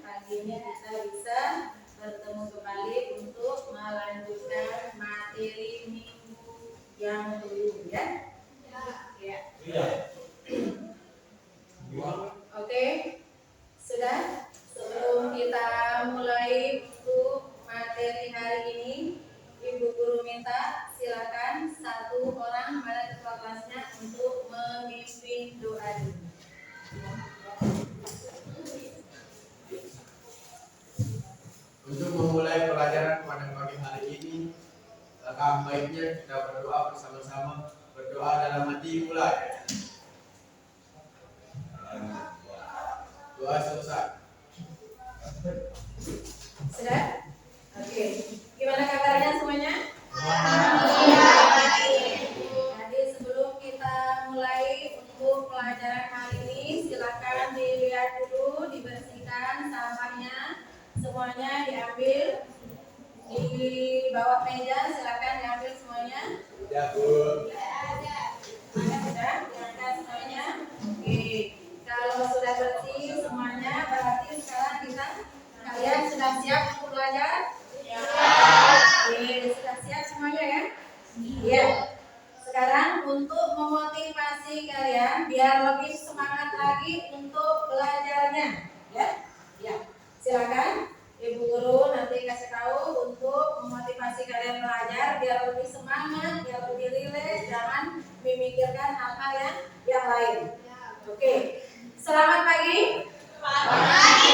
pagi ini kita bisa bertemu kembali untuk melanjutkan materi minggu yang dulu ya. Oke, sudah. Sebelum kita mulai untuk materi hari ini, Ibu Guru minta silakan satu orang pada ketua kelasnya untuk memimpin doa dulu. Untuk memulai pelajaran pada pagi hari ini, langkah baiknya kita berdoa bersama-sama. Berdoa dalam hati mulai. Doa selesai. Sudah? Oke. Gimana kabarnya semuanya? Jadi sebelum kita mulai untuk pelajaran hari ini, silakan dilihat dulu, dibersihkan sampahnya, semuanya diambil di bawah meja, silakan diambil semuanya. Ya, Bu. Sudah diangkat semuanya. Oke. Kalau sudah bersih semuanya, berarti sekarang kalian sudah siap untuk belajar? Oke, sudah siap semuanya ya? Iya. Sekarang untuk memotivasi kalian biar lebih semangat lagi untuk belajarnya, ya? Ya. Silakan Ibu Guru nanti kasih tahu untuk memotivasi kalian belajar biar lebih semangat, biar lebih rileks, jangan memikirkan hal-hal yang lain. Oke. Selamat pagi. Selamat pagi.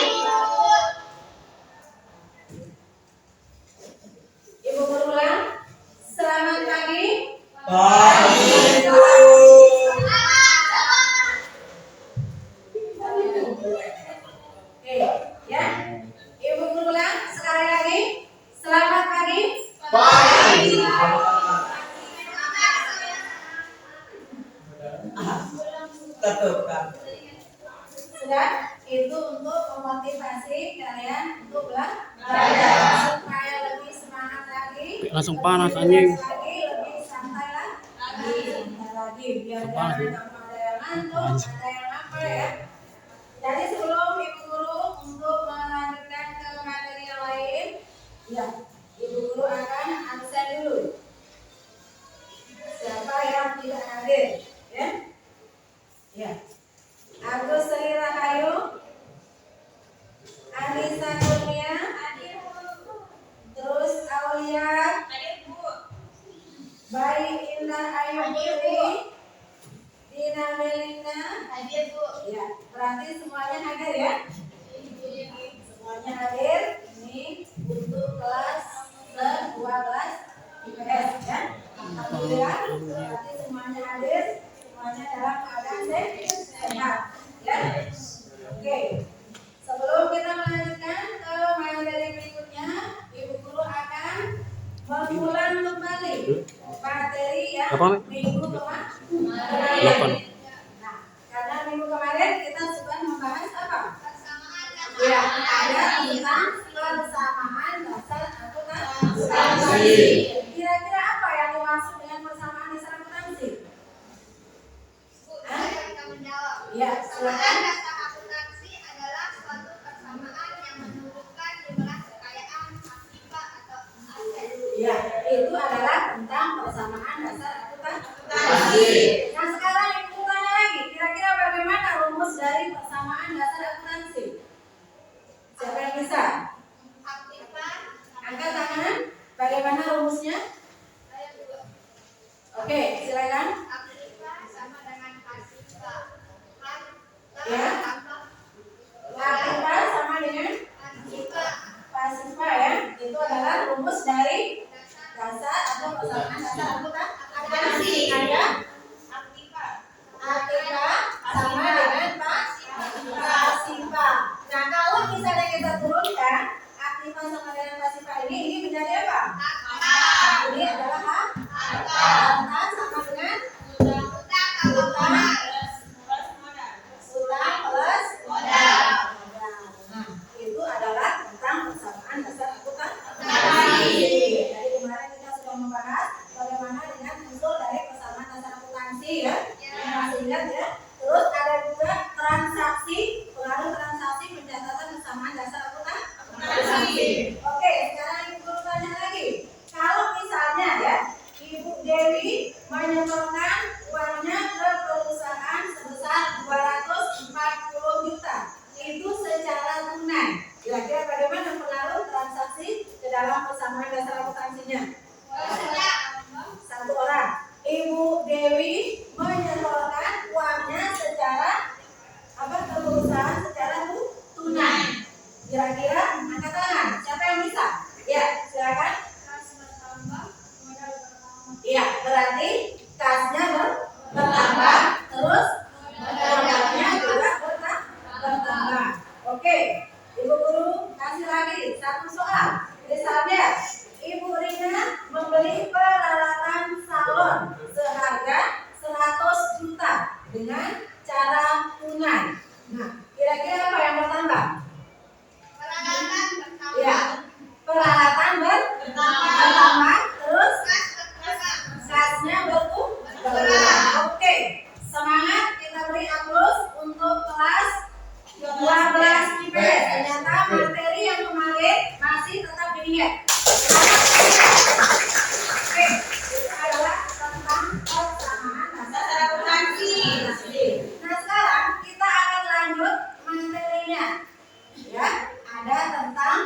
Ibu Guru ulang. Selamat pagi. Pagi. Oke, ya. Ibu Guru ulang sekali lagi. Selamat pagi. Pagi. Sudah, itu untuk memotivasi kalian untuk belajar supaya lebih semangat lagi. Langsung panas anjing. Lebih santai lagi biar jangan ada yang ngantuk, ada yang apa ya. Jadi sebelum Ibu Guru untuk melanjutkan ke materi yang lain, ya Ibu Guru akan absen dulu. Siapa yang tidak hadir, ya? Ya. Agus Sri Rahayu, Anissa Kurnia, terus Aulia, Bayi Indah Ayu Putri, Dina Melinda, ya, berarti semuanya hadir ya? Semuanya hadir. Ini untuk kelas 12 IPS ya. Alhamdulillah, berarti semuanya hadir, semuanya dalam keadaan sehat ya. Oke. Sebelum kita melanjutkan ke materi berikutnya, Ibu Guru akan mengulang kembali materi yang minggu kemarin. Nah, karena minggu kemarin kita sudah membahas apa? Ya, ada tentang persamaan dasar akuntansi. Kira-kira apa yang dimaksud dengan persamaan dasar akuntansi? Ya, silakan. Akuntansi adalah suatu persamaan yang menunjukkan jumlah kekayaan, aktiva atau aset. Ya, itu adalah tentang persamaan dasar akuntansi. Nah, sekarang Ibu tanya lagi, kira-kira bagaimana rumus dari persamaan dasar akuntansi? Siapa yang bisa? Aktiva, Angkat tangan. Bagaimana rumusnya? Oke, silakan. aktiva sama dengan pasiva. Ya. Aktiva sama dengan pasiva ya. Itu adalah rumus dari dasar atau persamaan dasar akuntansi. Ada aktiva sama dengan pasiva. Nah, kalau misalnya kita turunkan aktiva sama dengan pasiva ini menjadi apa? Ini adalah harta sama dengan utang plus modal. Nah, itu adalah tentang persamaan dasar akuntansi. Jadi kemarin kita sudah membahas bagaimana dengan unsur dari persamaan dasar akuntansi ya. Masih ingat ya? Terus ada juga transaksi, pengaruh transaksi pencatatan persamaan Oke, sekarang Ibu Guru tanya lagi. Kalau misalnya ya, Ibu Dewi menyetorkan uangnya ke perusahaan sebesar 240 juta. Itu secara tunai. Kira-kira bagaimana pengaruh transaksi ke dalam persamaan dasar akuntansinya? Satu orang. Ibu Dewi menyetorkan uangnya secara ke perusahaan secara tunai. Kira-kira angkat tangan. Siapa yang bisa? Ya, silakan. Iya, berarti kasnya bertambah, terus modalnya juga bertambah. Oke, Ibu Guru kasih lagi satu soal. Misalnya, Ibu Rina membeli peralatan salon seharga 100 juta dengan cara tunai. Nah, kira-kira apa yang bertambah? Ya, peralatan bertambah, terus kasnya bertambah. Oke, semangat, kita beri aplaus untuk kelas 12 IPS. Ternyata materi yang kemarin masih tetap dilihat. Oke, itu adalah tentang persamaan dasar akuntansi. Nah, sekarang kita akan lanjut materinya. Ya, ada tentang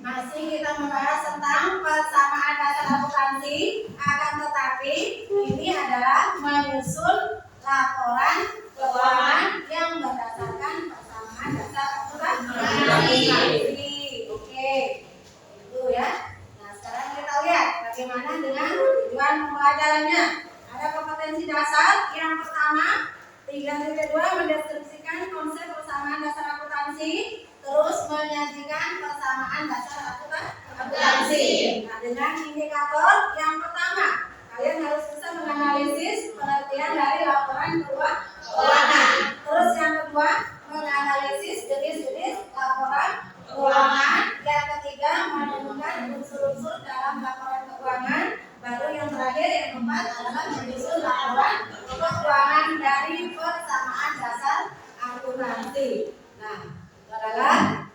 masih kita membahas tentang persamaan dasar akuntansi, akan tetapi ini adalah menyusun laporan keuangan yang berdasarkan persamaan dasar akuntansi. Oke, itu ya. Nah, sekarang kita lihat bagaimana dengan tujuan pembelajarannya. Ada kompetensi dasar yang pertama 3.2 mendeskripsikan konsep persamaan dasar akuntansi, terus menyajikan persamaan dasar akuntansi. Nah, dengan indikator yang pertama, kalian harus bisa menganalisis pengertian dari laporan keuangan. Terus yang kedua, menganalisis jenis-jenis laporan keuangan. Yang ketiga, menemukan unsur-unsur dalam laporan keuangan. Baru yang terakhir, yang keempat adalah menyusun laporan keuangan dari persamaan dasar akuntansi. Nah, adalah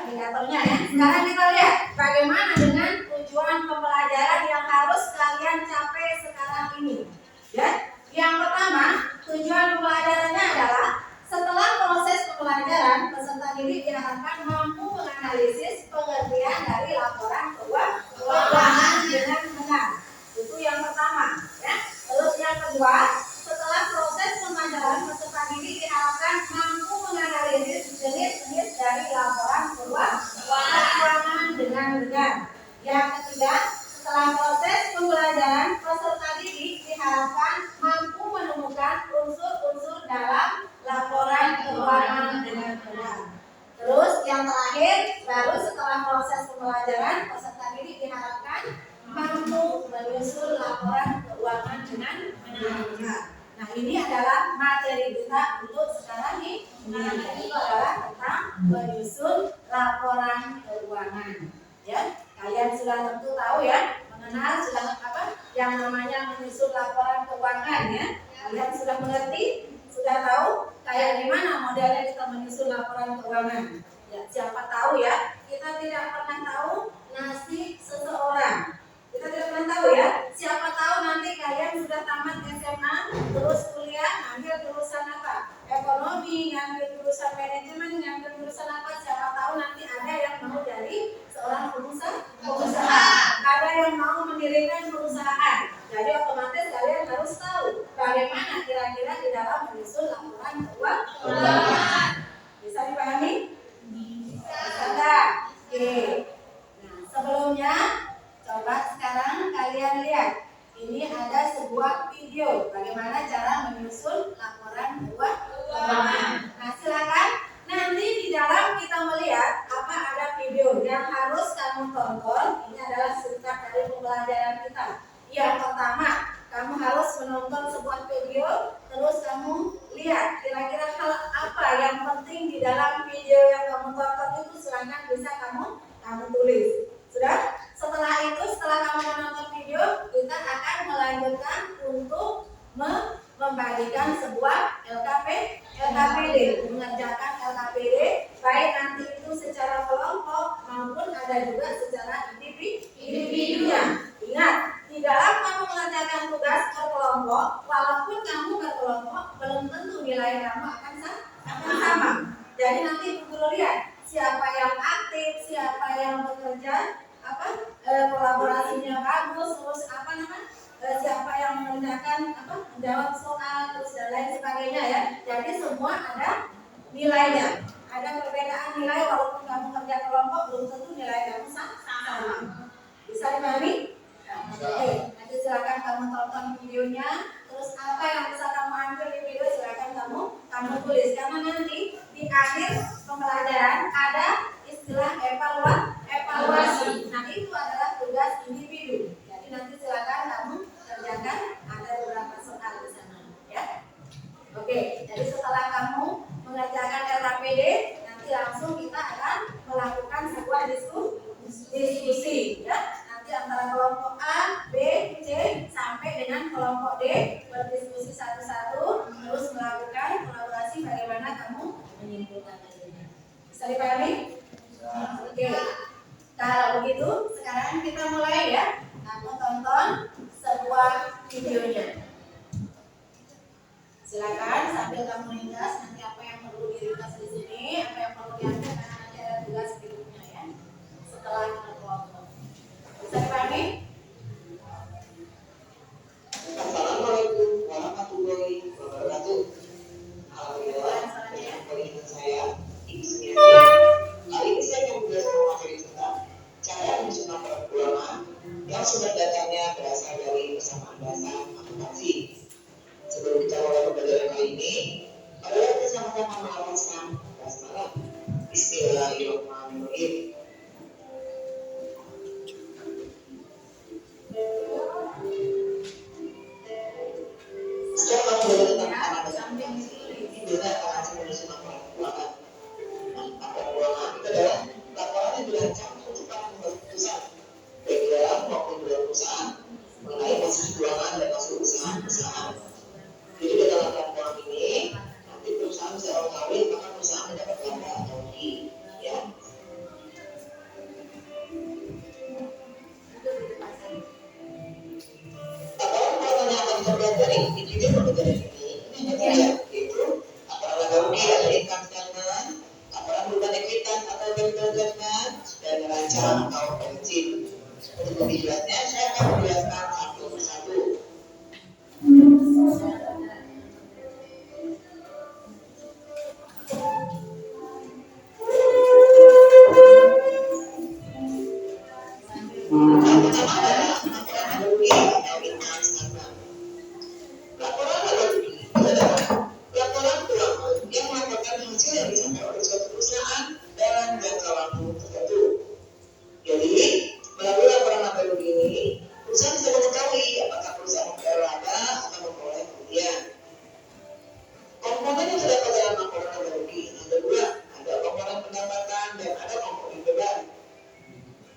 indikatornya ya. Sekarang kita lihat bagaimana dengan tujuan pembelajaran yang harus kalian capai sekarang ini. Ya, yang pertama tujuan pembelajarannya adalah setelah proses pembelajaran peserta didik diharapkan mampu menganalisis pengertian dari laporan keuangan dengan benar. Itu yang pertama. Ya. Terus yang kedua, setelah proses pembelajaran peserta didik diharapkan mampu menganalisis jenis-jenis dari laporan keuangan dengan benar. Yang ketiga, setelah proses pembelajaran peserta didik diharapkan mampu menemukan unsur-unsur dalam laporan keuangan dengan benar. Terus yang terakhir, baru setelah proses pembelajaran peserta didik diharapkan mampu menyusun laporan keuangan dengan benar. Nah, ini adalah materi kita untuk sekarang ini. Materi itu adalah tentang menyusun laporan keuangan. Ya, kalian sudah tentu tahu ya, mengenal sudah yang namanya menyusun laporan keuangan ya. Kalian sudah mengerti, sudah tahu kayak gimana modelnya kita menyusun laporan keuangan. Ya, siapa tahu ya, kita tidak pernah tahu nasib seseorang. Kita tidak pernah tahu ya, siapa tahu nanti kalian sudah tamat SMA, terus kuliah, ngambil jurusan apa? Ekonomi, ngambil jurusan manajemen, ngambil jurusan apa? Siapa tahu nanti ada yang mau jadi seorang pengusaha, ada yang mau mendirikan perusahaan. Jadi otomatis kalian harus tahu bagaimana kira-kira di dalam menyusun laporan keuangan. Bisa dipahami? Bisa enggak? Oke. Nah, sebelumnya coba sekarang kalian lihat. Ini ada sebuah video bagaimana cara menyusun laporan keuangan. Nah, silakan nanti di dalam kita melihat ada video yang harus kamu tonton. Ini adalah singkat dari pembelajaran kita. Yang pertama, kamu harus menonton sebuah video, terus kamu lihat kira-kira hal apa yang penting di dalam video yang kamu tonton itu. Silakan bisa kamu tulis. Sudah? Setelah itu, setelah kamu menonton video, kita akan melanjutkan untuk membagikan sebuah LKPD, mengerjakan LKPD, baik nanti itu secara Jadi nanti guru lihat siapa yang aktif, siapa yang bekerja, kolaborasinya bagus, terus siapa yang mengerjakan menjawab soal, terus dan lain sebagainya ya. Jadi semua ada nilainya. Ada perbedaan nilai walaupun kamu kerja kelompok belum tentu nilai kamu sama. Bisa dipahami? Oke, nanti silakan kamu tonton videonya. Terus apa yang bisa kamu ambil di video silakan kamu tulis karena nanti di akhir pembelajaran ada istilah evaluasi. Nah itu adalah tugas individu. Jadi nanti silakan kamu kerjakan, ada beberapa soal di sana, ya. Oke, jadi setelah kamu mengerjakan RAPD, nanti langsung kita akan melakukan sebuah diskusi, ya. Nanti antara kelompok A, B, C sampai dengan kelompok D berdiskusi satu-satu, terus melakukan kolaborasi bagaimana kamu menyimpulkan hasilnya. Bisa dipahami? Oke. Kalau begitu, sekarang kita mulai ya. Kamu tonton sebuah videonya. Silakan sambil kamu ringkas nanti apa yang perlu diringkas di sini, apa yang perlu diambil karena nanti ada tugas berikutnya ya. Setelah kelompok. Bisa dipahami? Assalamualaikum warahmatullahi wabarakatuh. Alhamdulillah, dengan saya Ibu Sumiati. Kali ini saya akan menjelaskan materi tentang cara menyusun perbulangan yang sumber datanya berasal dari persamaan bahasa akuntansi. Sebelum kita mulai pembelajaran kali ini, marilah kita sama-sama melafazkan basmalah. Bismillahirrahmanirrahim. Setelah kamu belajar tentang anak akuntansi, ini benar akan menyusun laporan keuangan. Laporan keuangan itu adalah laporan yang dirancang untuk cepat membuat keputusan baik dalam maupun luar perusahaan mengenai posisi keuangan dan masuk perusahaan. Jadi dalam laporan ini nanti perusahaan bisa mengetahui apakah perusahaan mendapat laba atau rugi, ya. Laporan keuangan yang akan dipelajari di video pembelajaran ini hanya tiga, yaitu laporan laba rugi atau income statement, laporan berupa ekuitas atau capital statement, dan neraca atau balance sheet. Untuk lebih jelasnya, saya akan menjelaskan satu persatu. Yang pertama adalah laporan laba rugi atau income statement. Laporan laba rugi adalah laporan keuangan yang melaporkan hasil yang dicapai oleh suatu perusahaan dalam jangka waktu tertentu. Jadi, melalui laporan laba rugi ini, perusahaan bisa mengetahui apakah perusahaan memperoleh laba atau memperoleh kerugian. Komponen yang terdapat dalam laporan laba rugi ada dua, ada komponen pendapatan dan ada komponen beban.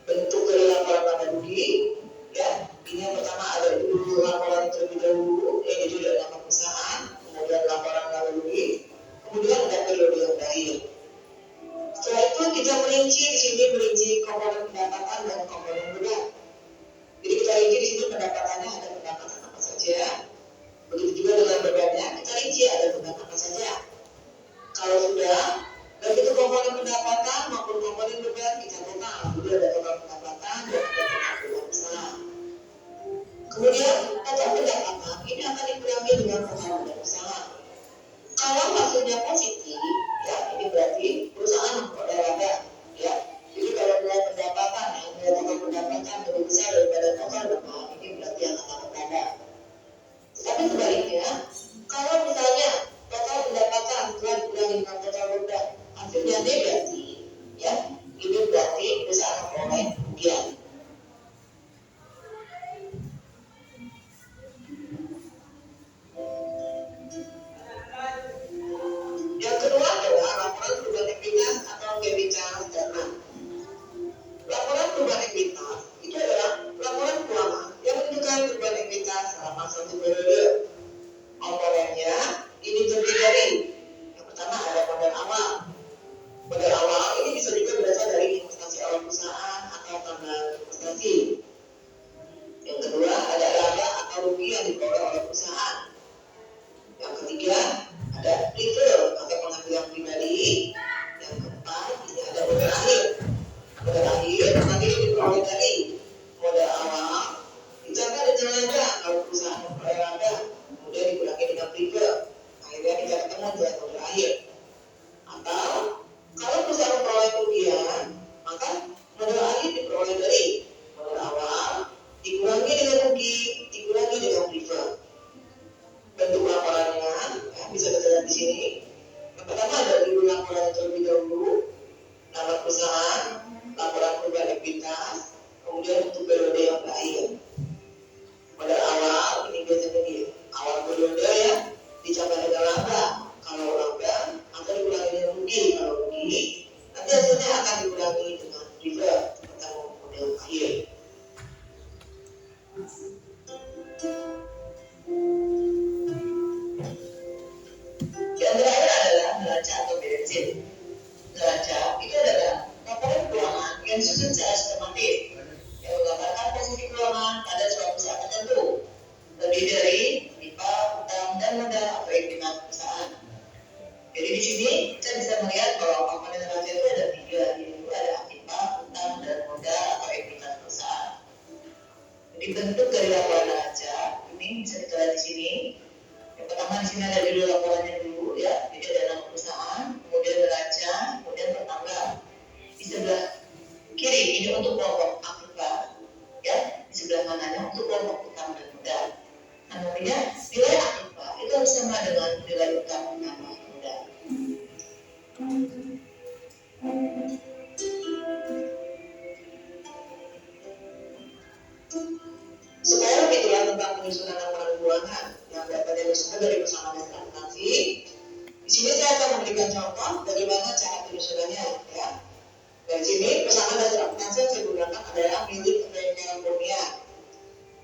Bentuk dari laporan laba rugi, ya, ini yang pertama ada dulu laporan terlebih dahulu yang judul dari nama perusahaan, kemudian laporan laba rugi, kemudian ada periode yang terakhir. Setelah itu kita merinci di sini komponen pendapatan dan komponen beban. Jadi kita rinci di sini pendapatannya ada pendapatan apa saja, begitu juga dengan bebannya kita rinci ada beban apa saja. Kalau sudah, baik itu komponen pendapatan maupun komponen beban kita total, jadi ada total pendapatan dan ada total beban usaha. Kemudian total pendapatan ini akan dikurangi dengan total beban usaha. Kalau hasilnya positif, ya ini berarti perusahaan memperoleh laba, ya. Jadi kalau nilai pendapatan yang nilai total pendapatan lebih besar daripada total beban, ini berarti yang akan laba. Tetapi sebaliknya, kalau misalnya total pendapatan telah dikurangi dengan total beban neraca itu adalah laporan keuangan yang disusun secara sistematis yang menggambarkan posisi keuangan pada suatu saat tertentu, terdiri dari pipa, utang, dan modal atau ekuitas perusahaan. Jadi di sini kita bisa melihat bahwa komponen neraca itu ada 3, yaitu ada pipa, utang, dan modal atau ekuitas perusahaan. Jadi bentuk dari laporan neraca ini bisa kita lihat di sini. Yang pertama di sini ada judul laporannya dulu ya, jadi ada nama perusahaan, kemudian neraca, kemudian pertanggal. Di sebelah kiri ini untuk kelompok aktiva, ya, di sebelah kanannya untuk kelompok utang dan modal. Nah, nantinya nilai aktiva itu harus sama dengan nilai utang tambah modal. Supaya lebih jelas tentang penyusunan laporan keuangan yang dapat dilakukan dari persamaan dasar akuntansi, di sini saya akan memberikan contoh bagaimana cara penyusunannya, ya. Dari sini persamaan dasar akuntansi yang saya gunakan adalah milik bengkel Kurnia.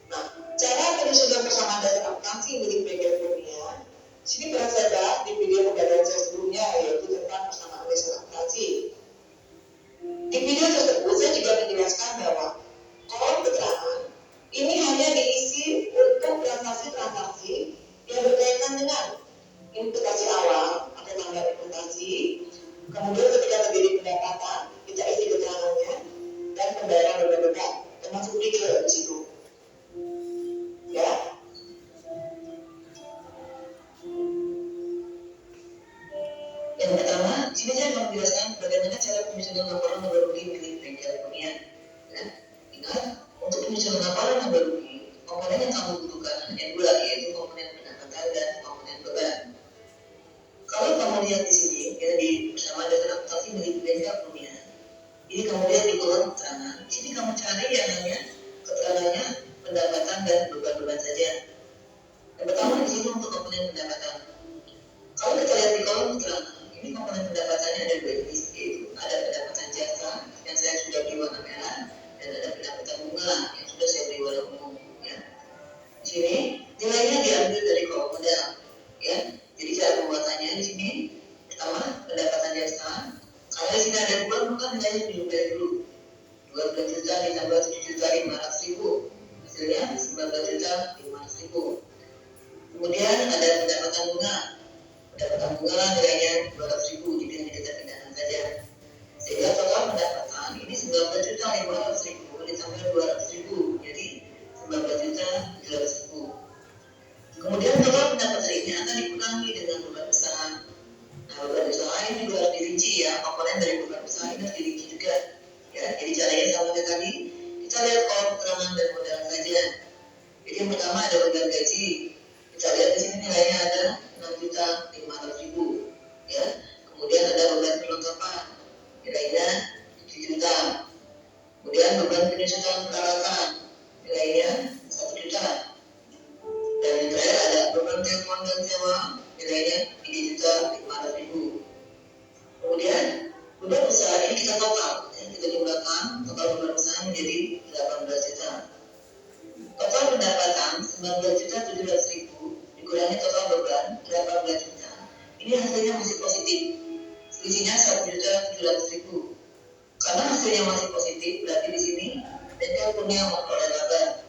Nah, cara penyusunan persamaan dasar akuntansi milik bengkel Kurnia, sini pernah saya bahas di video pembelajaran saya sebelumnya, yaitu tentang persamaan dasar akuntansi. Di video tersebut saya juga menjelaskan bahwa kolom keterangan ini hanya diisi untuk transaksi-transaksi yang berkaitan dengan imputasi awal atau tanggal imputasi, kemudian ketika terjadi pendapatan kita isi keterangannya, dan pembayaran beban-beban termasuk detail di situ, ya. Yang pertama, sini saya akan menjelaskan bagaimana cara penyusunan laporan nomor rugi milik bengkel Kurnia. Ya. Ingat, untuk penyusunan laporan nomor rugi, komponen yang kamu butuhkan hanya 2, yaitu komponen pendapatan dan komponen beban. Kalau kamu lihat di sini, ya, di persamaan dasar akuntansi milik bengkel Kurnia, ini kamu lihat di kolom keterangan. Di sini kamu cari yang namanya keterangannya pendapatan dan beban-beban saja. Yang pertama di sini untuk komponen pendapatan. Kalau kita lihat di kolom keterangan, ini komponen pendapatannya ada 2 jenis, yaitu ada pendapatan jasa yang saya sudah beri warna merah, dan ada pendapatan bunga yang sudah saya beri warna ungu, ya. Di sini nilainya diambil dari kolom modal, ya. Jadi cara pembuatannya di sini pertama pendapatan jasa. Kalau di sini ada 2, maka nilainya diubah dulu. 12 juta ditambah 7.500.000, hasilnya 19.500.000. Kemudian ada pendapatan bunga. Pendapatan bunga nilainya 200.000, jadi hanya kita pindahkan saja. Sehingga total pendapatan ini 19.500.000 ditambah 200.000, jadi 19.700.000. Kemudian total pendapatan ini akan dikurangi dengan beban usaha. Nah, beban usaha ini juga harus dirinci, ya. Komponen dari beban usaha ini harus dirinci juga, ya. Jadi caranya sama dengan tadi. Kita lihat kolom keterangan dan modal saja. Jadi yang pertama ada beban gaji. Kita lihat di sini nilainya ada 6.500.000, ya. Kemudian ada beban perlengkapan, nilainya 7 juta. Kemudian beban penyusunan peralatan, nilainya 1 juta. Dan yang terakhir ada beban telepon dan sewa, nilainya 3.500.000. Kemudian beban usaha ini kita total, ya, kita jumlahkan total beban usaha menjadi 18 juta. Total pendapatan 19.700.000 dikurangi total beban 18 juta. Ini hasilnya masih positif. Selisihnya 1.700.000. Karena hasilnya masih positif, berarti di sini bengkel Kurnia memperoleh laba.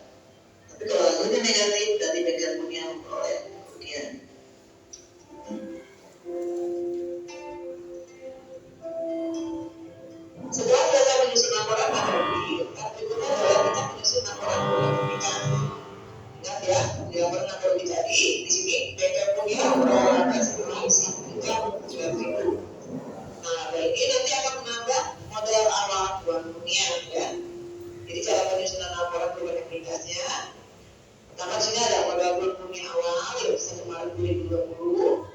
Tapi kalau hasilnya negatif, berarti bengkel Kurnia memperoleh kerugian. Setelah kita menyusun laporan rugi, tahap berikutnya adalah kita menyusun laporan keuangan kita. Ingat ya, di laporan rugi tadi, di sini bengkel Kurnia memperoleh laba senilai 1.700.000. Nah, ini nanti akan menambah modal awal uang Kurnia, ya. Jadi cara penyusunan laporan keuangan aktivitasnya, pertama di sini ada modal uang Kurnia awal yaitu 1 Maret 2020.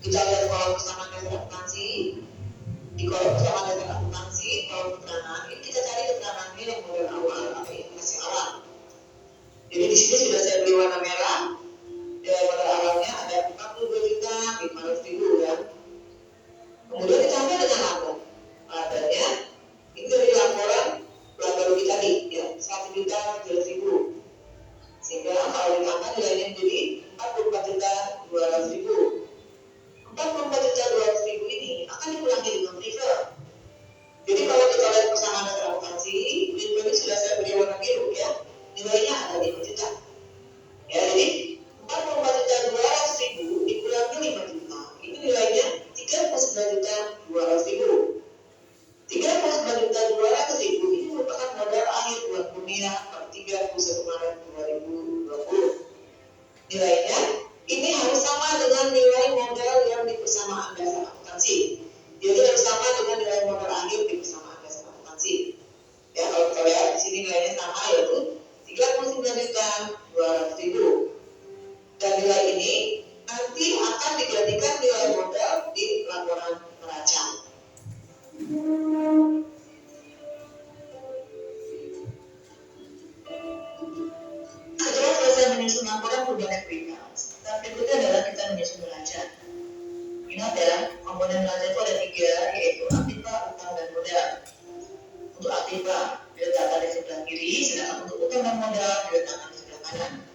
Kita lihat kolom persamaan dasar akuntansi. Di kolom persamaan dasar akuntansi, kolom keterangan, ini kita cari keterangannya yang modal awal atau informasi awal. Jadi di sini sudah saya beri warna merah. Dari modal awalnya ada 42.500.000, ya. Kemudian ditambah dengan laba. Labanya ini dari laporan laba rugi tadi, ya, 1.700.000. Sehingga kalau ditambah nilainya menjadi 44.200.000. 44.200.000 ini akan dikurangi dengan aktiva. Jadi kalau kita lihat persamaan dasar akuntansi, ini sudah saya beri warna biru ya, nilainya ada 5 juta. Ya, jadi 44.200.000 dikurangi 5 juta, itu nilainya 39.200.000. 39.200.000 ini merupakan modal akhir buat kuliah per 31 Maret 2020. Nilainya ini harus sama dengan nilai modal yang di persamaan dasar akuntansi. Jadi harus sama dengan nilai modal akhir di persamaan dasar akuntansi. Ya, kalau kita lihat di sini nilainya sama, yaitu 39.200.000. Dan nilai ini nanti akan dijadikan nilai modal di laporan neraca. Setelah selesai menyusun laporan perubahan ekuitas, tahap berikutnya adalah kita menyusun neraca. Ingat ya, komponen neraca itu ada 3, yaitu aktiva, utang, dan modal. Untuk aktiva diletakkan di sebelah kiri, sedangkan untuk utang dan modal diletakkan di sebelah kanan.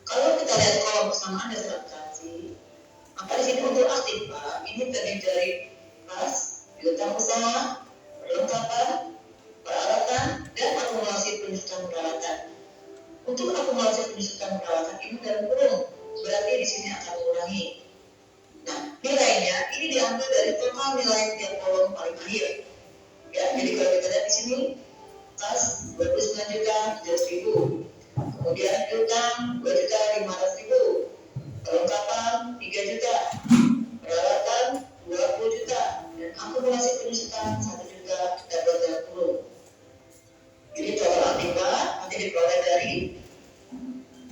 Kalau kita lihat kolom persamaan dasar akuntansi, maka di sini untuk aktiva ini terdiri dari kas, piutang usaha, perlengkapan, peralatan, dan akumulasi penyusutan peralatan. Untuk akumulasi penyusutan peralatan ini dalam kurung, berarti di sini akan mengurangi. Nah, nilainya ini diambil dari total nilai tiap kolom paling akhir. Ya, jadi kalau kita lihat di sini, kas 29.700.000, kemudian piutang 2.500.000, perlengkapan 3 juta, peralatan 20 juta, dan akumulasi penyusutan 1 juta dapat dalam kurung. Jadi total aktiva nanti diperoleh dari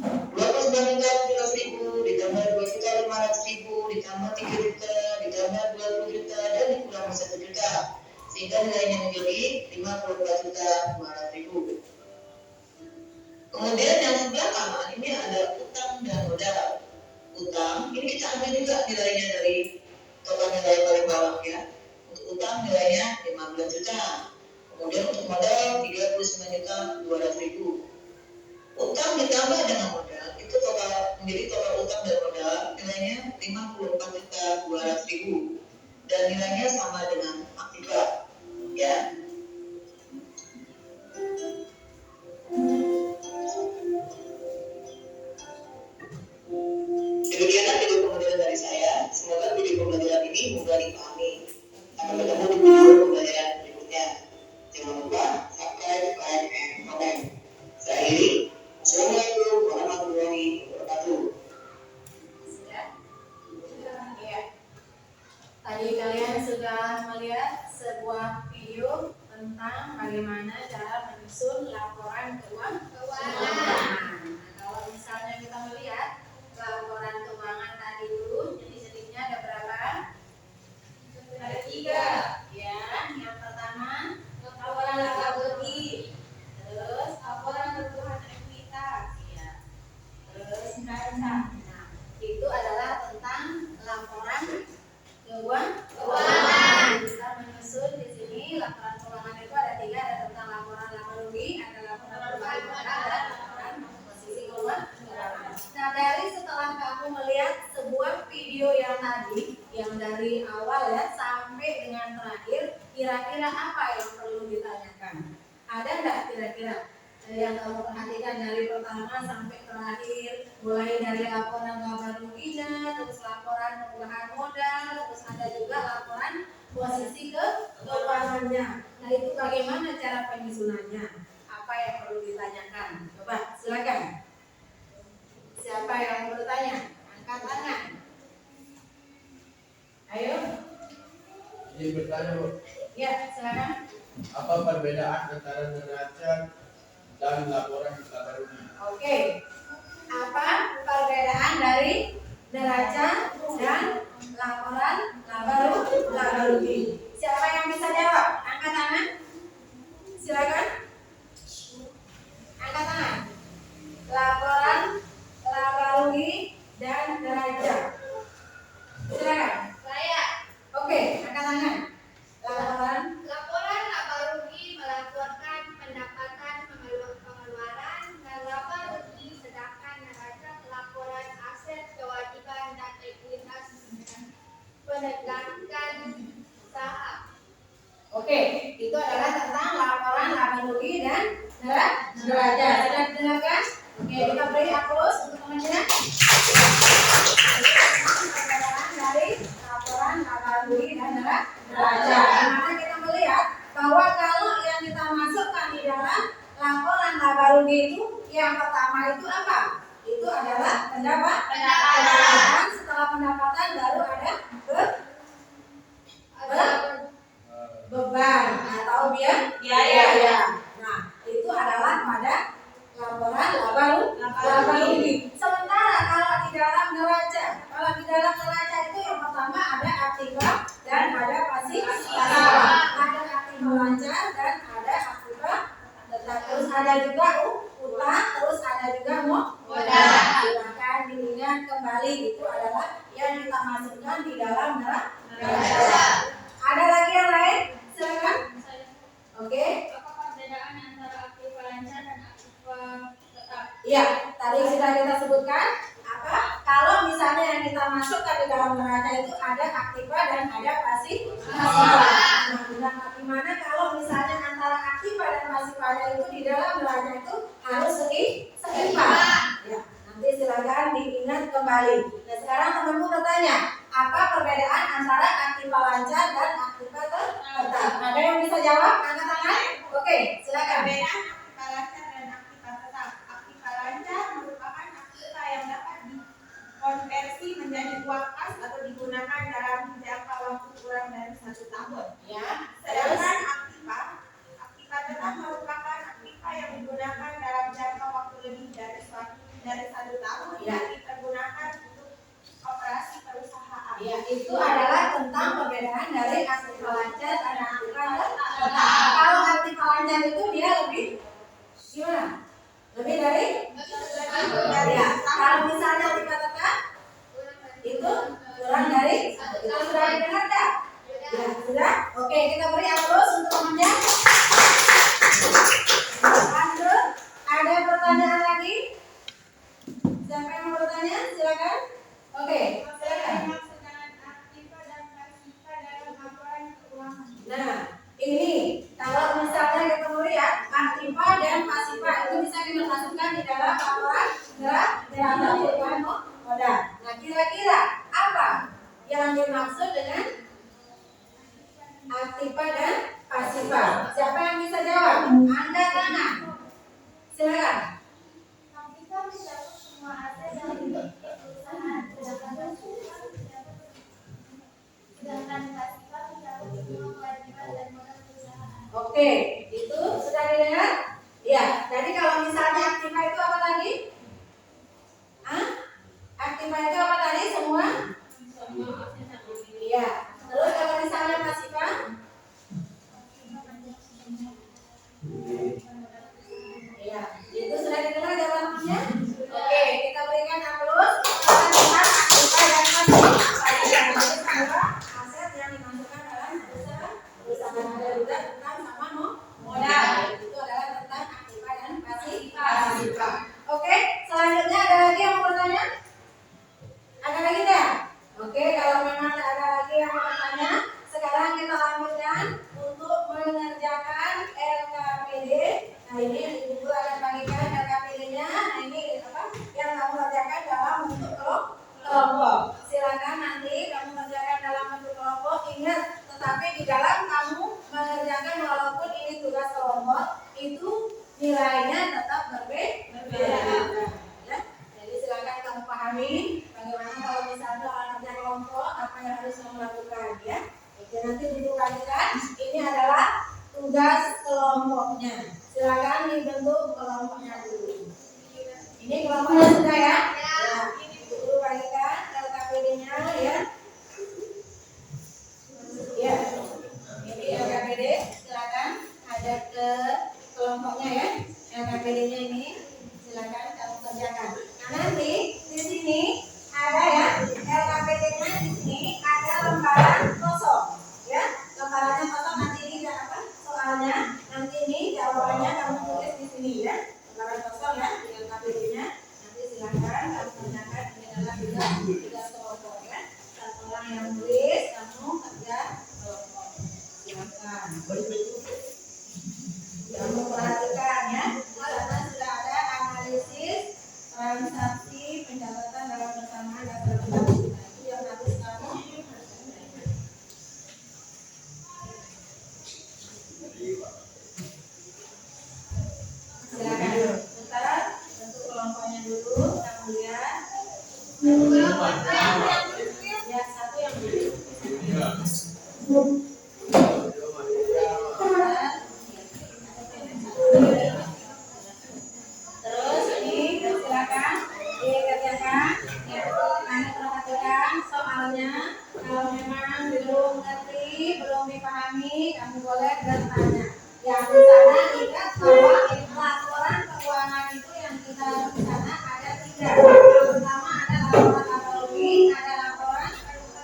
29.700.000 ditambah 2.500.000 ditambah 3 juta ditambah 20 juta dan dikurangi 1 juta, sehingga nilainya menjadi 54.200.000. Kemudian yang sebelah kanan ini ada utang dan modal. Utang ini kita ambil juga nilainya dari total nilai paling bawah ya. Untuk utang nilainya 15 juta. Kemudian untuk modal 39.200.000. Utang ditambah dengan modal itu menjadi total utang dan modal nilainya 54.200.000 dan nilainya sama dengan aktiva ya. Demikianlah video pembelajaran dari saya. Semoga video pembelajaran ini mudah dipahami. Sampai ketemu di video pembelajaran berikutnya. Jangan lupa subscribe, like, and comment. Saya akhiri. Assalamualaikum warahmatullahi wabarakatuh. Sudah? Ya. Tadi kalian sudah melihat sebuah video tentang bagaimana cara menyusun laporan keuangan. Nah, kalau misalnya kita melihat laporan keuangan tadi dulu, jenis-jenisnya ada berapa? Ada 3. Ya, yang pertama laporan laba bersih, terus laporan perubahan ekuitas, ya. Terus neraca. Nah, itu adalah tentang laporan keuangan. Kita menyusun di sini laporan keuangan itu ada 3, ada tentang laporan laba rugi, ada laporan perubahan modal, dan laporan posisi keuangan. Nah, dari setelah kamu melihat sebuah video yang tadi, yang dari awal ya sampai dengan terakhir, kira-kira apa yang perlu ditanyakan? Ada nggak kira-kira yang kamu perhatikan dari pertama sampai terakhir, mulai dari laporan laba ruginya, terus laporan perubahan modal, terus ada juga laporan posisi keuangannya. Nah, itu bagaimana cara penyusunannya? Apa yang perlu ditanyakan? Coba silakan. Siapa yang mau bertanya? Angkat tangan. Ayo. Jadi bertanya, Bu, Ya, silakan. apa perbedaan antara neraca dan laporan laba rugi? Oke. Apa perbedaan dari neraca dan laporan laba rugi? Siapa yang bisa jawab? Angkat tangan. Silakan. Angkat tangan. Laporan laba rugi dan neraca. Silakan. Saya. Oke, angkat tangan. Laporan Laporan laba rugi melaporkan pendapatan, pengeluaran, dan laba rugi, sedangkan neraca laporan aset, kewajiban, dan ekuitas penegakan usaha. Itu adalah tentang laporan laba rugi dan neraca. Sudah didengarkan? Oke, kita beri aplaus untuk teman-teman. Perbedaan dari laporan laba rugi dan neraca. Dimana kita melihat bahwa kalau yang kita masukkan di dalam laporan laba rugi itu yang pertama itu apa? Itu adalah pendapatan. Setelah pendapatan baru ada beban atau biaya. Nah, itu adalah pada laporan laba rugi. Sementara kalau di dalam neraca itu yang pertama ada aktiva dan ada pasifa. Ada aktiva lancar dan ada aktiva tetap. Terus ada juga utang, terus ada juga modal. Silakan diingat kembali, itu adalah yang kita masukkan di dalam neraca. Ada lagi yang lain? Silakan. Oke. Apa perbedaan antara aktiva lancar dan aktiva tetap? Iya, tadi sudah kita sebutkan. Apa? Kalau misalnya yang kita masukkan di dalam neraca itu ada aktiva dan ada pasifa. Nah, gimana kalau misalnya antara aktiva dan pasifanya itu di dalam neraca itu harus seimbang? Ya, nanti silakan diingat kembali. Nah, sekarang temanku bertanya, apa perbedaan antara aktiva lancar dan aktiva tetap? Ada yang bisa jawab? Angkat tangan. Oke, silakan. Perbedaan aktiva lancar dan aktiva tetap. Aktiva lancar merupakan aktiva yang dapat dikonversi menjadi uang kas atau digunakan dalam jangka waktu kurang dari 1 tahun. Ya. Sedangkan aktiva tetap merupakan aktiva yang digunakan dalam jangka waktu lebih dari 1 tahun dan digunakan untuk operasi perusahaan. Ya, itu adalah tentang perbedaan dari aktiva lancar dan aktiva tetap. Kalau aktiva lancar itu dia lebih gimana? Lebih dari? Ya. Kalau misalnya aktiva tetap itu kurang dari? Itu sudah didengar tak? Ya, sudah? Oke, kita beri aplaus untuk temannya. Lanjut, ada pertanyaan lagi? Siapa yang mau bertanya? Silakan. Oke, silakan. Nah, ini kalau misalnya kita melihat aktiva dan pasifa itu bisa kita masukkan di dalam laporan neraca modal. Nah, kira-kira apa yang dimaksud dengan aktiva dan pasifa? Siapa yang bisa jawab? Angkat tangan. Silakan. Aktiva mencakup semua aset yang dimiliki perusahaan, sedangkan pasifa mencakup semua kewajiban dan modal perusahaan. Oke, itu sudah didengar? Ya, jadi kalau misalnya aktiva itu apa tadi? Aktiva itu apa tadi? Semua? Iya. Terus kalau misalnya pasifa? Iya, itu sudah didengar jawabannya? Oke, kita berikan aplaus tentang aktiva dan pasifa. Aset yang dimasukkan dalam perusahaan ada juga tentang sama modal. Itu adalah tentang aktiva dan pasifa. Oke, selanjutnya ada lagi yang mau bertanya? Ada lagi tidak? Oke, kalau memang tidak ada lagi yang mau bertanya, sekarang kita lanjutkan untuk mengerjakan LKPD. Nah, ini Ibu akan bagikan LKPD-nya. Nah, ini apa? Yang kamu kerjakan dalam bentuk kelompok. Silakan nanti kamu kerjakan dalam bentuk kelompok. Ingat, tetapi di dalam kamu mengerjakan walaupun ini tugas kelompok, itu nilainya tetap berbeda. Ya. Jadi silakan kamu pahami bagaimana kalau misalnya orang kerja kelompok apa yang harus kamu lakukan, ya. Oke, nanti dibukakan. Ini adalah tugas kelompoknya. Silakan dibentuk kelompoknya dulu. Ini kelompoknya sudah ya? Ya. Dulu bagikan LKPD-nya ya. Ya. Ini LKPD, silakan ada ke kelompoknya ya. LKPD-nya ini silakan kamu kerjakan. Nah, nanti di sini ada ya LKPD-nya, di sini ada lembaran kosong ya. Lembarannya kosong, nanti ini apa soalnya, nanti ini jawabannya kamu tulis di sini ya. Lembaran kosong ya di LKPD-nya. Nanti silakan kamu kerjakan. Ini adalah tugas kelompok ya. Satu orang yang tulis, kamu kerja kelompok. Silakan. pahami, kamu boleh bertanya. Yang di sana ingat bahwa laporan keuangan itu yang kita di sana ada 3. Yang pertama ada laporan laba rugi, ada laporan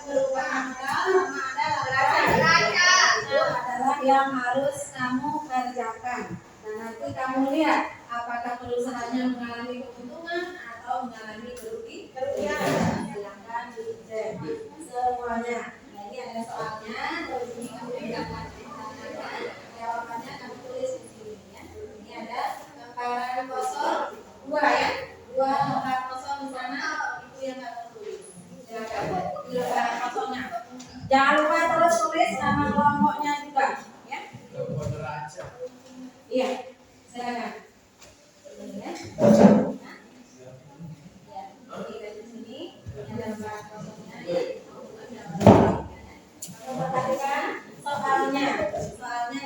perubahan modal, sama ada laporan neraca. Itu adalah yang harus kamu kerjakan. Dan nanti kamu lihat apakah perusahaannya mengalami keuntungan atau mengalami kerugian. Silahkan dicek semuanya. Nah, ini ada soalnya, terus ini kamu lihat. Jawabannya kamu tulis di sini ya. Ini ada lembaran kosong 2 ya. 2 lembar kosong di sana itu yang kamu tulis. Silakan di lembaran kosongnya. Jangan lupa terus tulis nama kelompoknya juga ya. Kelompok neraca. Iya. Silakan. Ini ya. Ya. Jadi dari sini ini ada lembaran kosongnya ya. Kamu perhatikan soalnya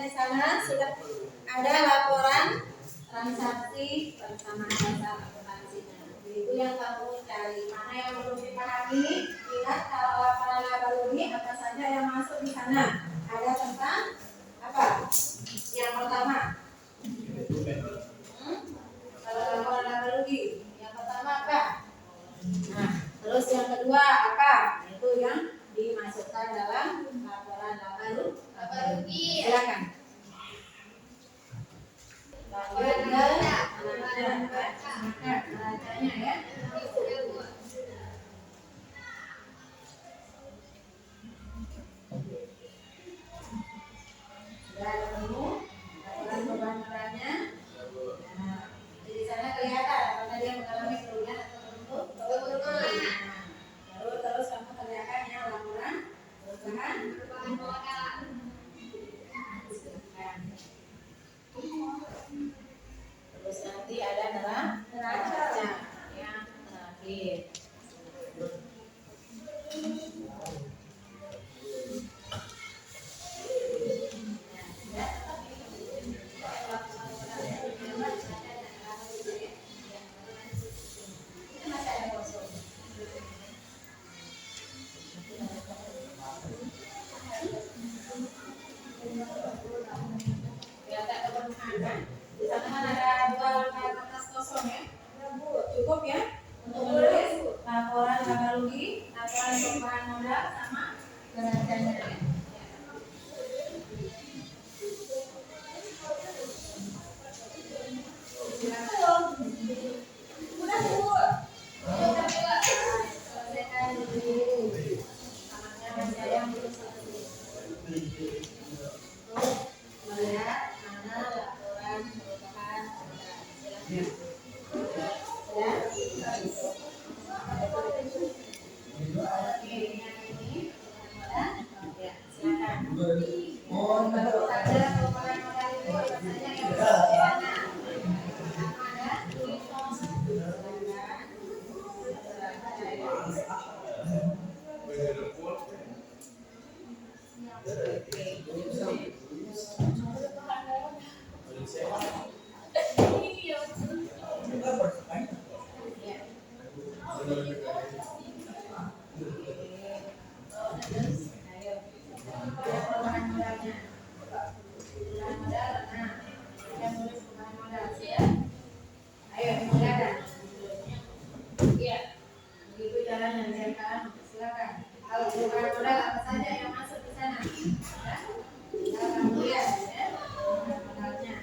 di sana sudah ada laporan transaksi bersama dasar akuntansinya. Itu yang kamu cari. Mana yang belum dipahami? Ingat kalau laporan laba rugi apa saja yang masuk di sana. Ada tentang apa? Yang pertama. Kalau laporan laba rugi, yang pertama apa? Nah, terus yang kedua apa? Itu yang dimasukkan dalam laporan laba rugi. Silakan. Lanjut ke neracanya ya. Sudah ketemu laporan beban modalnya. Nah, di sana kelihatan apakah dia mengalami kerugian atau keuntungan. Terus kamu kerjakan yang laporan perusahaan modal. Terus nanti ada neraca yang terakhir. Di sana kan ada 2 lembar kertas kosong ya. Cukup ya untuk menulis laporan laba rugi, laporan perubahan modal sama neracanya ya. Selesaikan dulu. Namanya masih ada yang belum selesai. Melihat mana laporan perubahan modal. Silakan. Ya. Oke, yang ini perubahan modal. Ya, silakan. Baru saja perubahan modal itu apa saja yang bisa di sana. Ada kalau perubahan modal apa saja yang masuk di sana. Ya. Tinggal kamu lihat ya. Modalnya.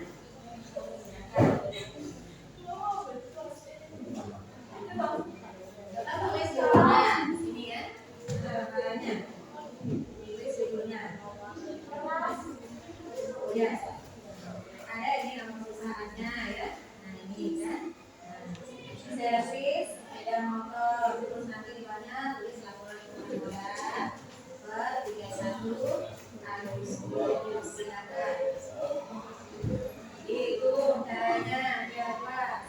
Tetap tulis judulnya di sini ya. Modalnya. Tulis judulnya. Ya. Ada ini nama perusahaannya ya. Nah ini kan. Servis, ada motor, terus nanti di bawahnya tulis laporan modal per 31 Agustus. Silakan. Itu caranya biar pas.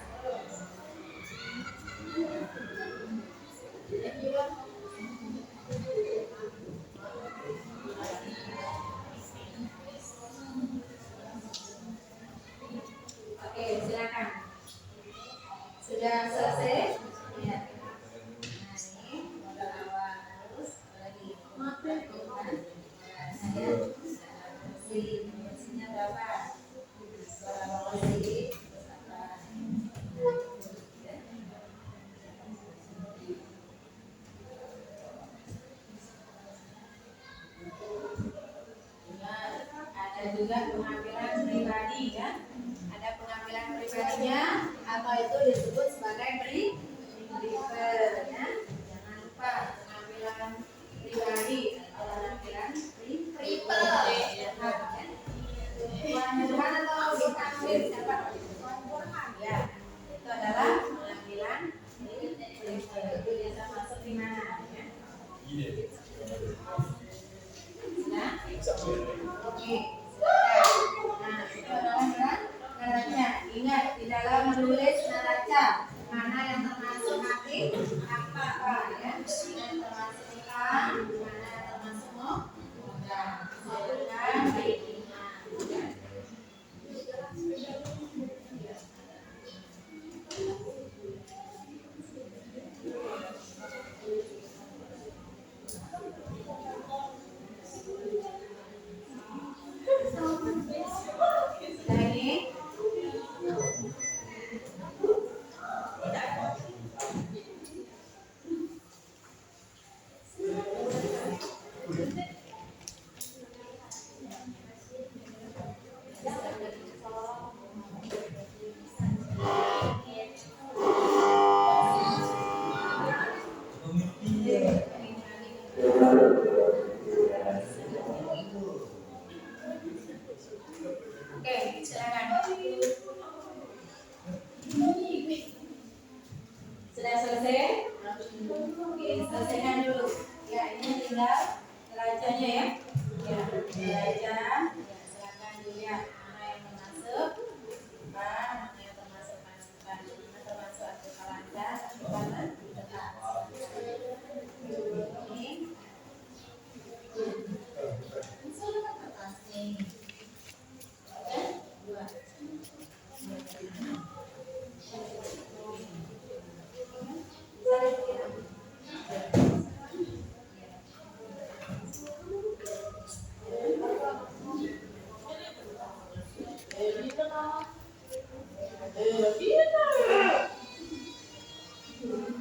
Ada juga pengambilan pribadi ya. Ada pengambilan pribadinya atau itu disebut sebagai briefer ya. Jangan lupa pengambilan pribadi atau pengambilan briefer ya. Tuan atau diambil siapa? Ya, itu adalah pengambilan briefer. Itu biasa masuk di mana ya? Nah, oke. Nah, itu adalah neraca. Ingat di dalam menulis neraca mana yang termasuk aktif, apa ya? Mana yang termasuk utang, mana yang termasuk modal. Sebutkan baik-baiknya. Sudah ini? Oke, silakan. Sudah selesai? Oke, selesaikan dulu. Ya, ini tinggal neracanya ya. Ya, neraca. Ya, silakan dilihat mana yang termasuk utang, mana yang termasuk masukan, mana termasuk aktif lancar, mana tetap. Ini. Dua.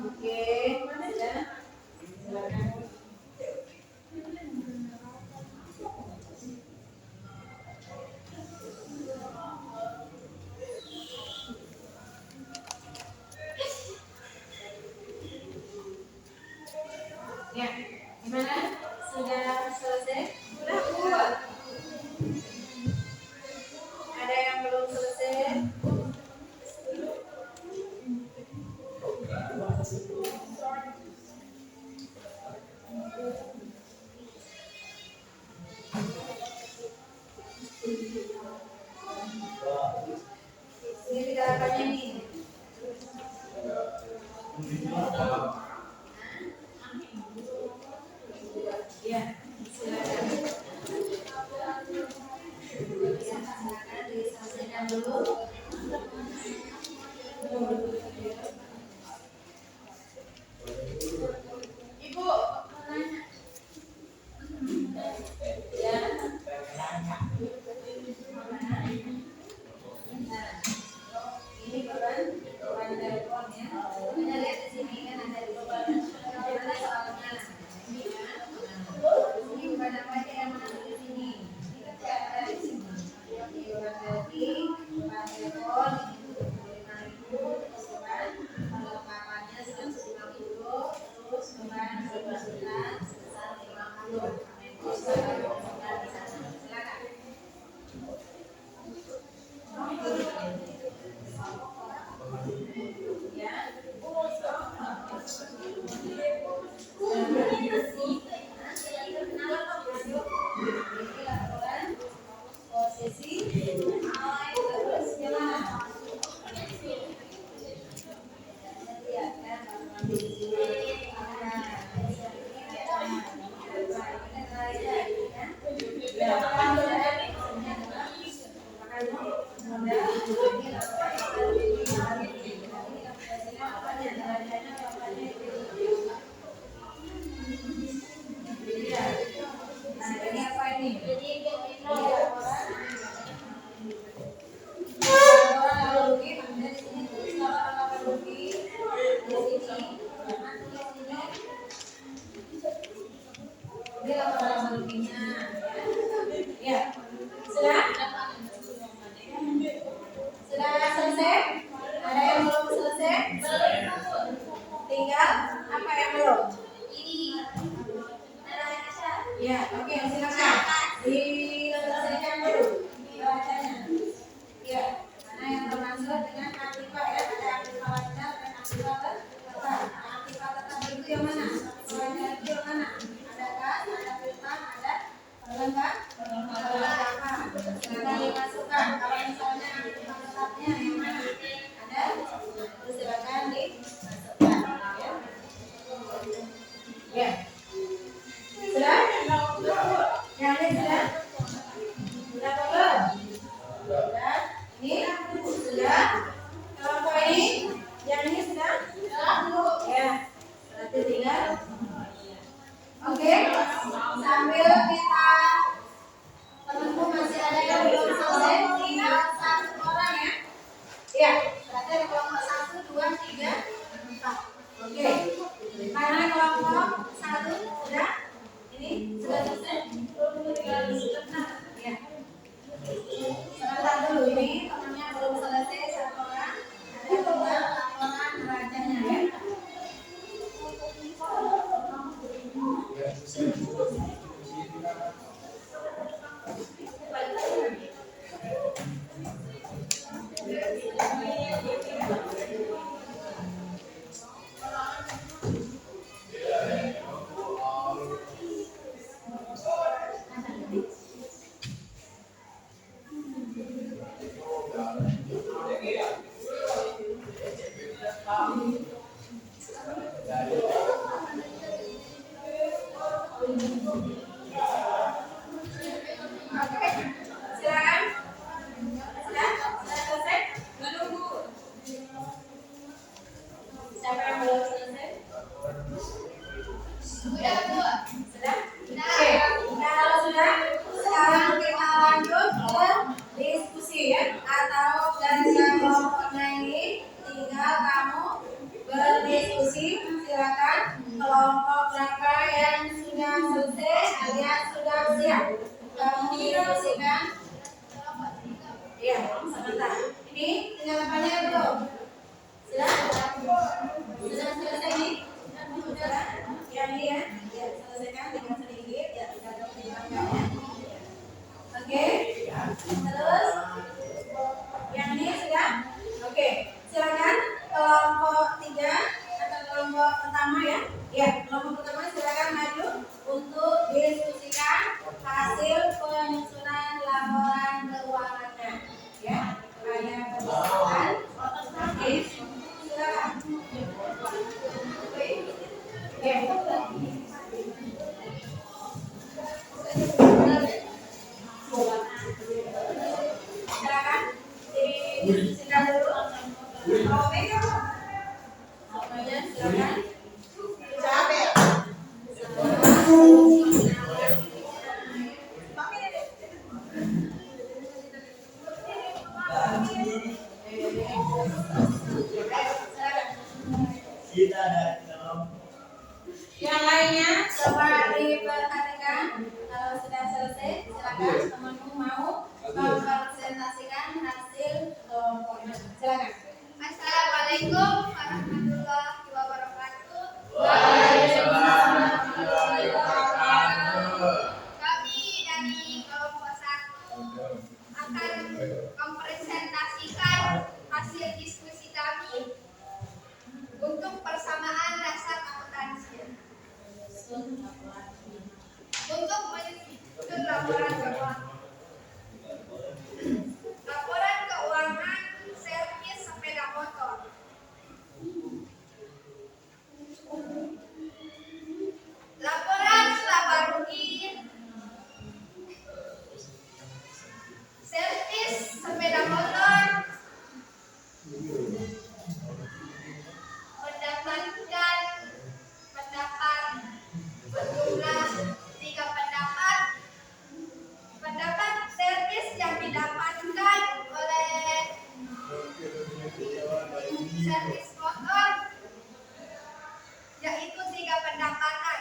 Oke, ya. Silakan. Ya, gimana? Sudah selesai? Sudah buat. Ada yang belum selesai? Ini tidak apanya nih? Ya, silakan. Ya, silakan diselesaikan dulu. Ibu, nanya. Ya. Nah, ini bukan telepon ya. Anda lihat di sini kan ada di mana soalnya. Ini ya. Ini bukan apa aja yang masuk di sini. Ini kan ada di sini. Ini bukan berarti telepon ini 25.000 kan. tinggal apanya belum? Sudah? Sudah selesai nih? Sudah? Yang ini ya? Ya, selesaikan tinggal sedikit ya, tinggal ditinggalkan ya. Oke? Terus yang ini sudah? Oke, silakan kelompok 3 atau kelompok pertama ya. Ya, kelompok pertama silakan maju untuk diskusikan hasil penyusunan laporan keuangannya. Ya, hanya persilakan. Oke, silakan. Silakan diskusikan dulu. Semuanya silakan. Yang lainnya coba diperhatikan. Kalau sudah selesai, silakan temanmu mau mempresentasikan hasil kelompoknya. Silakan. Assalamualaikum warahmatullahi wabarakatuh. Waalaikumsalam warahmatullahi wabarakatuh. Kami dari kelompok 1 akan mempresentasikan hasil diskusi kami untuk persamaan dasar akuntansi. Untuk menyusun laporan keuangan. Laporan keuangan servis sepeda motor. Laporan laba rugi servis sepeda motor mendapatkan pendapat berjumlah 3 pendapat servis yang didapatkan oleh servis motor yaitu 3 pendapatan.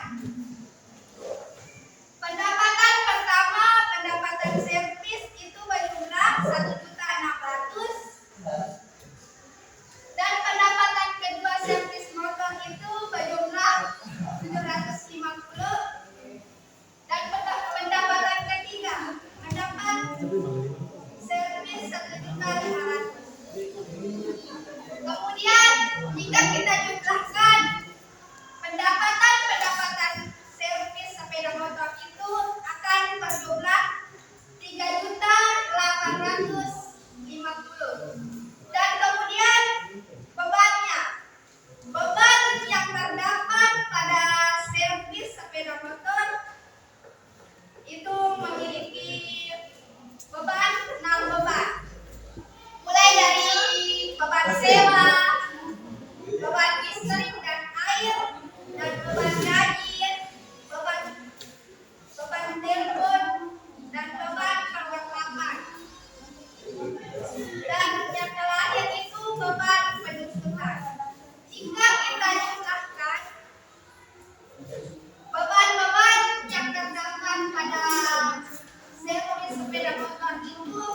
Pendapatan pertama, pendapatan servis itu berjumlah 1.600.000 dan pendapatan kedua servis motor itu berjumlah 750 dan pendapatan ketiga mendapat servis 1.500.000. Kemudian jika kita jumlahkan pendapatan servis sepeda motor itu akan berjumlah 3.850.000. Dan kemudian beban yang terdapat pada servis sepeda motor itu memiliki beban 6 beban. Mulai dari beban sewa, beban listrik dan air, dan beban gaji, beban telepon, dan beban perlengkapan. Dan yang terakhir itu beban penyusunan. Jika kita jumlahkan beban-beban yang terdapat pada servis sepeda motor itu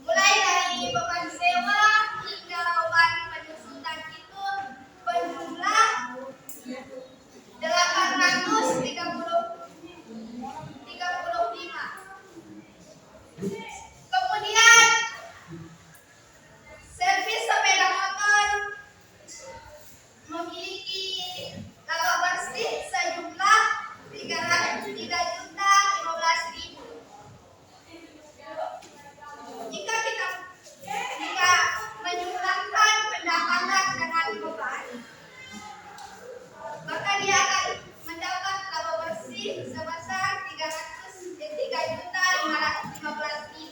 mulai dari beban sewa hingga beban penyusunan itu berjumlah 835. Kemudian servis sepeda motor memiliki laba bersih sejumlah 3.015.000. Jika menjumlahkan pendapatan dengan beban, maka dia akan mendapat laba bersih sebesar 3.515.000.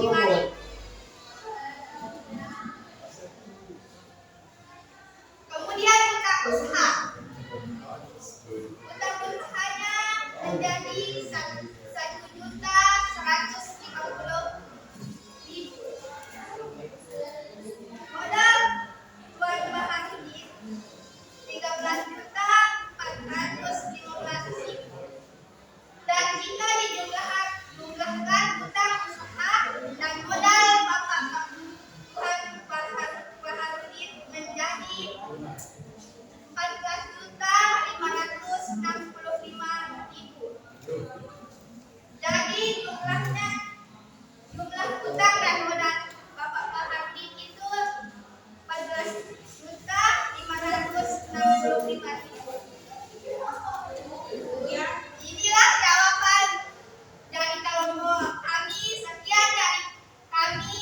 Mari. Kemudian utang usaha. Utang usahanya menjadi 1.150.000. Modal buat Baharudin 13.415.000. Dan jika dijumlahkan utang usaha dan modal Bapak Baharudin menjadi 14.565.000. Jadi jumlah utang dan modal Bapak Baharudin itu 14.565.000. Inilah jawaban dari kelompok kami. Sekian dari kami.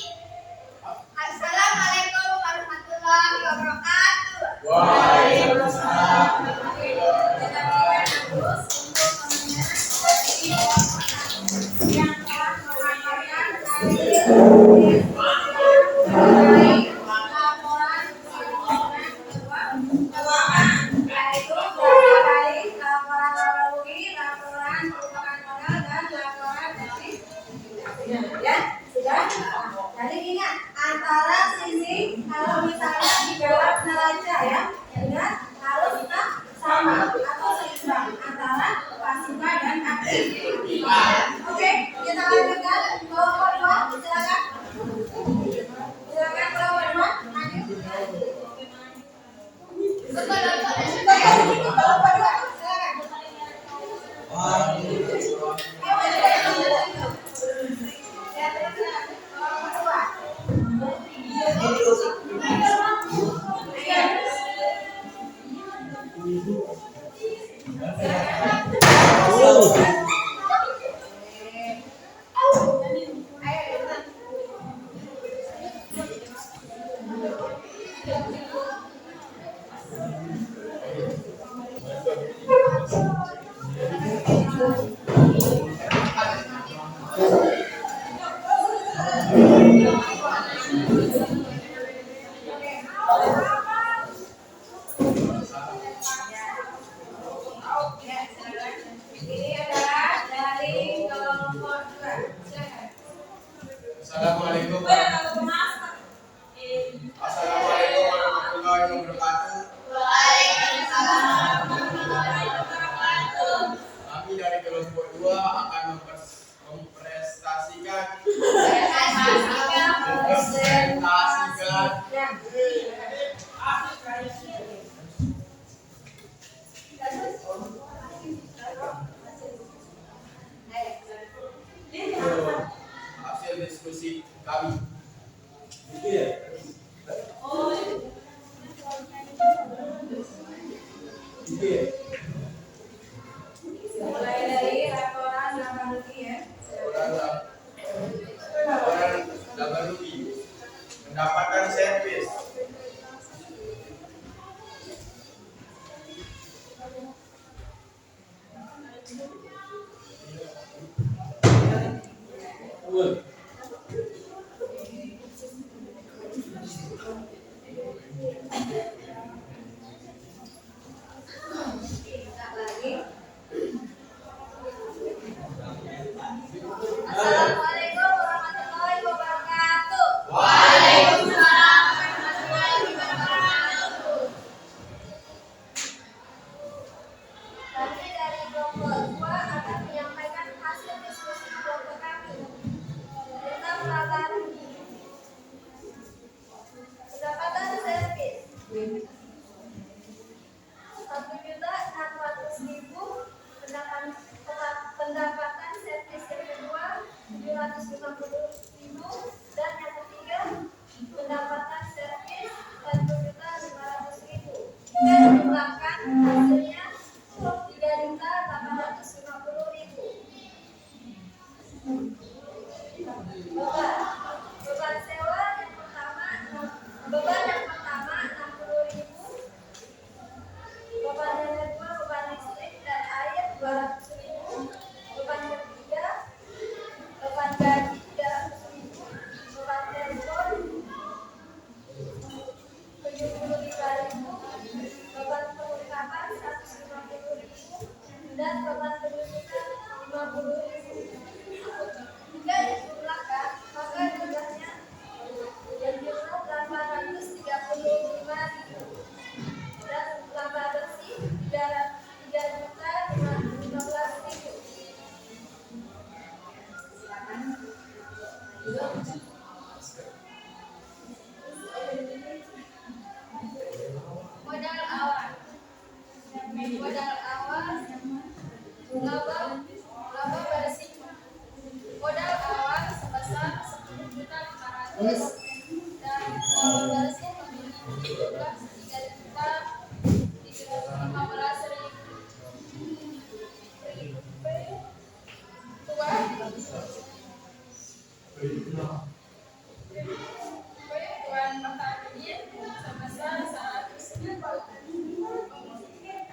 Assalamualaikum warahmatullahi wabarakatuh. Waalaikumsalam. Yang telah mengamalkan hasil laporan keuangan, yaitu dari laporan laba rugi, laporan perubahan modal, dan laporan dari ya sudah. Jadi ingat antara sisi kalau misalnya dijawab neraca ya, sudah harus tetap sama atau seimbang antara pasifika dan aktiva. Oke, kita lanjutkan kelompok 2, silakan. Silakan kelompok 2, lanjut. Kelompok 2, silakan. Ini adalah dari kelompok 2. Silakan. Assalamualaikum warahmatullahi wabarakatuh. Kami dari kelompok 2 akan mempresentasikan hasil diskusi kami. Mulai dari laporan laba rugi ya. Laporan laba rugi, pendapatan servis, Modal awal. Modal awal laba berisiko. Modal awal sebesar 10.500.000 dan laba bersih memiliki jumlah 3.315.000. Tuan Pertanian sebesar 100.000.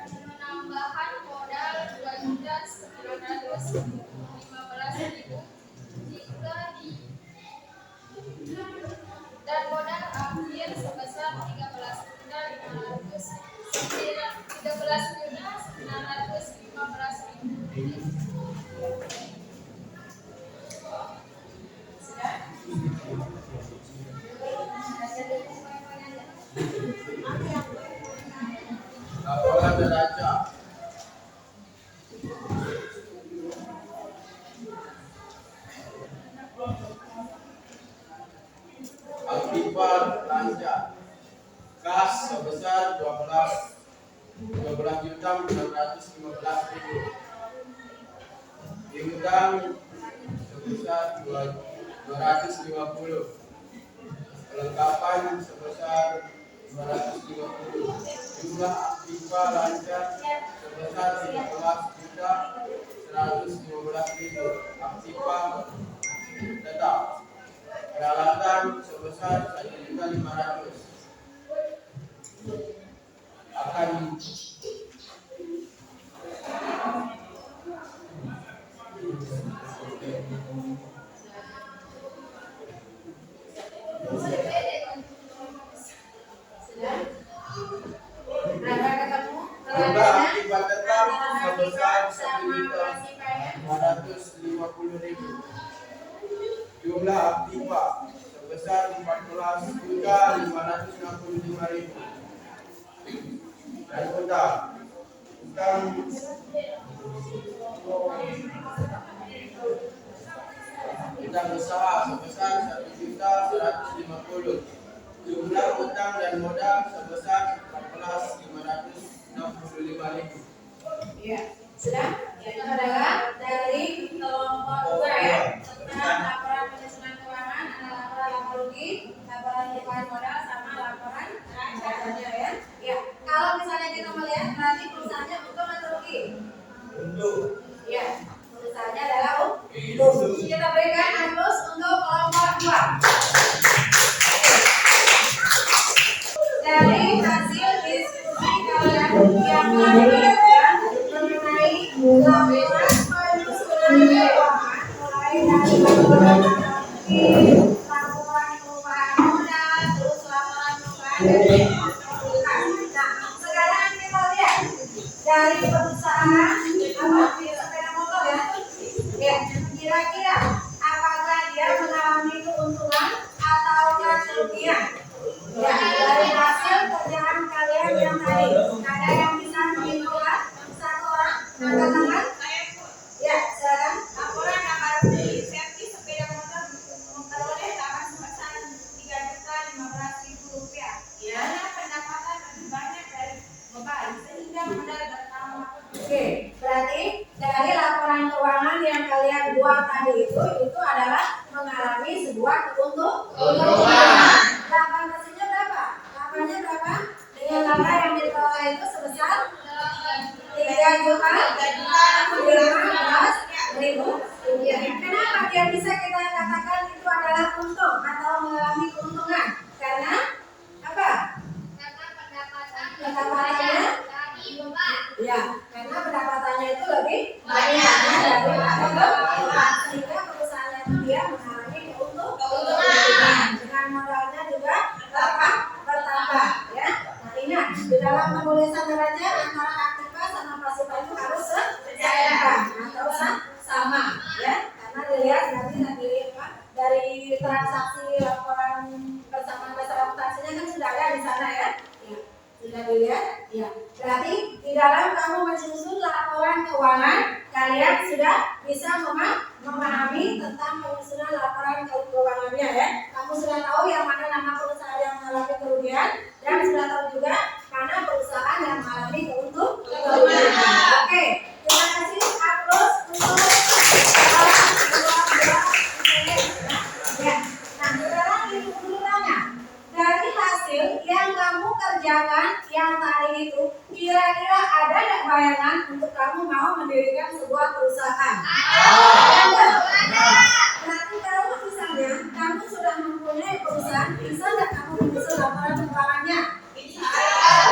Penambahan modal 2.915.000 jika dan modal akhir sebesar 13.915.000. Laporan neraca. Aktiva belanja kas sebesar 12.615.000. Piutang sebesar 250. Kelengkapan sebesar 250. Jumlah aktiva lancar sebesar 13.115.000. Aktiva tetap peralatan sebesar 1.500.000 akan jumlah aktiva tetap sebesar 1.550.000. Jumlah aktiva sebesar 14.565.000. Dan utang usaha sebesar 1.150.000. Jumlah utang dan modal sebesar 14.565.000. Ya, sudah. Itu adalah dari kelompok 2 ya. Tentang laporan penyusunan keuangan, ada laporan laba rugi, laporan perubahan modal, sama laporan rasanya ya. Ya, kalau misalnya kita melihat berarti perusahaannya untung atau rugi? Untung. Ya, perusahaannya adalah untung. Kita berikan aplaus untuk kelompok 2. Dari hasil diskusi kalian yang tadi mengenai laporan penyusunan keuangan mulai dari laporan perubahan modal, terus laporan perubahan dan nah, sekarang kita lihat dari perusahaan sepeda motor ya. Ya, kira-kira apakah dia mengalami keuntungan atau kerugian? Ya, dari hasil kerjaan kalian yang tadi, ada yang bisa menyimpulkan? Satu orang angkat tangan. Ya, silakan. Laporan laba rugi servis sepeda motor memperoleh laba sebesar Rp3.015.000. Karena pendapatan lebih banyak dari beban sehingga modal bertambah. Oke, berarti dari laporan keuangan yang kalian buat tadi itu adalah mengalami sebuah keuntungan. Laba bersihnya berapa? Labanya berapa? Dengan laba yang diperoleh itu sebesar 3.015.000. Kenapa dia bisa kita katakan itu adalah untung atau mengalami keuntungan? Karena apa? Karena pendapatan Pendapatannya? dari beban. Ya, karena pendapatannya itu lebih banyak daripada beban, sehingga perusahaan itu dia mengalami keuntungan. Dengan modalnya juga bertambah, ya. Nah, ingat di dalam penulisan neraca antara aktiva sama pasifa itu harus seimbang atau sama, ya. Karena dilihat nanti dari transaksi laporan bersama dasar akuntansinya kan sudah ada di sana ya. Ya. Sudah dilihat? Ya. Berarti di dalam kamu menyusun laporan keuangan, kalian sudah bisa memahami tentang penyusunan laporan keuangannya ya. Kamu sudah tahu yang mana nama perusahaan yang mengalami kerugian dan sudah tahu juga mana perusahaan yang mengalami keuntungan. Oke, terima kasih Apros untuk ya. Nah, sekarang ibu dulu tanya, dari hasil yang kamu kerjakan yang tadi itu, kira-kira ada nggak bayangan untuk kamu mau mendirikan sebuah perusahaan? Ada. Berarti kalau misalnya kamu sudah mempunyai perusahaan, bisa nggak kamu menyusun laporan keuangannya? Bisa.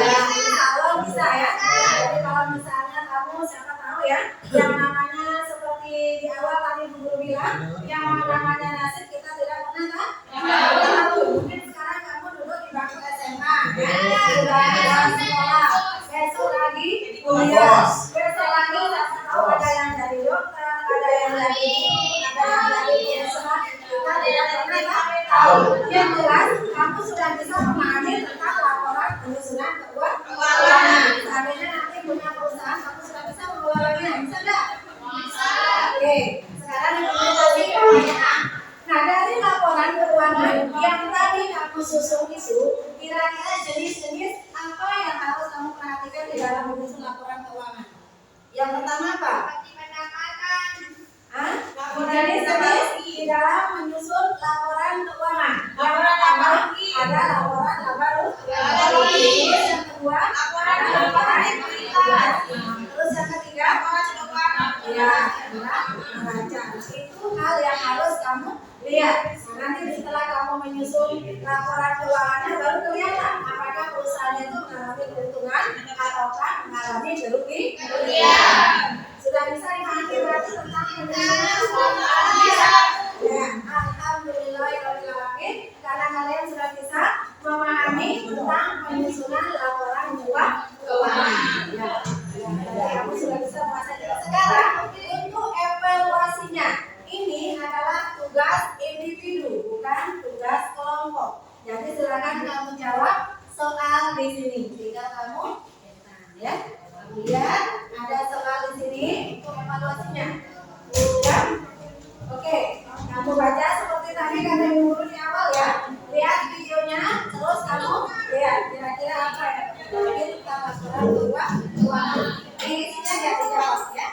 Ya, insya Allah bisa ya. Jadi kalau misalnya kamu siapa tahu ya, yang namanya seperti di awal tadi Bu Guru bilang, yang namanya nasib kita tidak pernah tahu. Mungkin sekarang kamu duduk di bangku SMA, ya, sudah sekolah, besok lagi kuliah, besok lagi tahu ada yang jadi dokter, ada yang jadi guru, ada yang jadi pengusaha, kita tidak pernah tahu. Yang jelas kamu sudah bisa memahami tentang laporan penyusunan keuangan. Seandainya nanti punya perusahaan, kamu sudah bisa mengelolanya, bisa nggak? Bisa. Oke, sekarang implementasi pertanyaan. Nah, dari laporan keuangan yang tadi kamu susun itu, kira-kira jenis-jenis apa yang harus kamu perhatikan di dalam menyusun laporan keuangan? Yang pertama apa? Jenis-jenis di dalam menyusun laporan keuangan. Yang pertama ada laporan laba rugi. Yang kedua ada laporan likuiditas. Terus yang ketiga ya, neraca. Itu hal yang harus kamu lihat. Nanti setelah kamu menyusun laporan keuangannya baru kelihatan apakah perusahaan itu mengalami keuntungan ataukah mengalami kerugian. Sudah bisa dipahami berarti tentang penyusunan laporan ya. Alhamdulillahirobbilalamin, karena kalian sudah bisa memahami tentang penyusunan laporan keuangan. Ya. Kamu sudah bisa menguasai. Sekarang untuk evaluasinya, ini adalah tugas individu, bukan tugas kelompok. Jadi silakan kamu jawab soal di sini. Tinggal kamu ya. Lihat ada soal di sini untuk evaluasinya. Ya. Oke, kamu baca seperti tadi kata Ibu Guru di awal ya. Lihat videonya, terus kamu lihat kira-kira apa ya. Jadi kita laporan keuangan. Ini isinya nggak dijawab ya.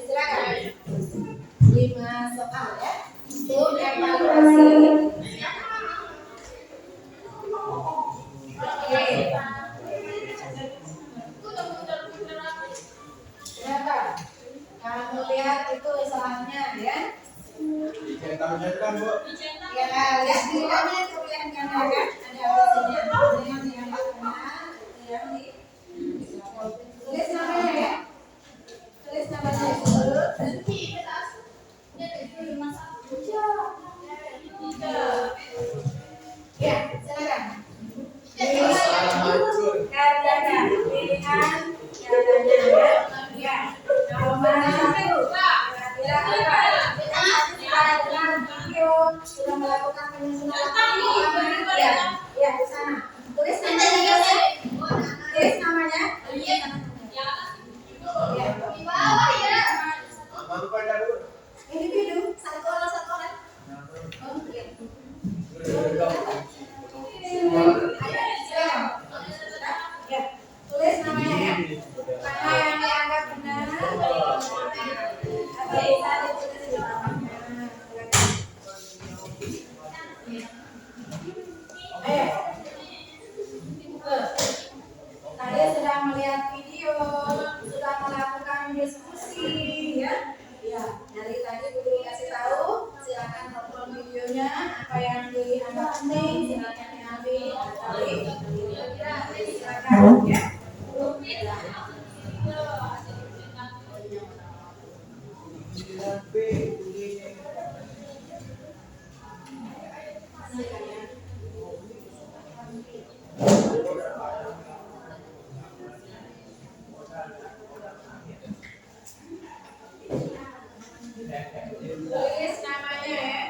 Silakan. 5 soal ya. Itu evaluasi. Oke. Kenapa? Kamu lihat itu soalnya ya. Dicetak-cetak, Bu. Ya, lihat videonya itu yang kan ada hasilnya. Yang benar, yang di tulis namanya ya. Tulis namanya dulu. Ya, silakan. Katanya pilihan katanya ya. Nomor 1. Kira-kira apa? Kita sudah dengan video sudah melakukan penyusunan laporan ya. Ya, di sana. Tulis namanya. Tulis namanya. Ya. Di bawah ya. Individu, satu orang. Oh, iya. Ya, tulis namanya ya. Mana yang dianggap benar, atau bisa ditulis di bawahnya. Ayo. Tadi sudah melihat video, sudah melakukan diskusi ya. Ya, dari tadi Guru kasih tahu, silakan tonton videonya, apa yang dianggap penting silakan diambil. Silakan ya. Tulis namanya ya.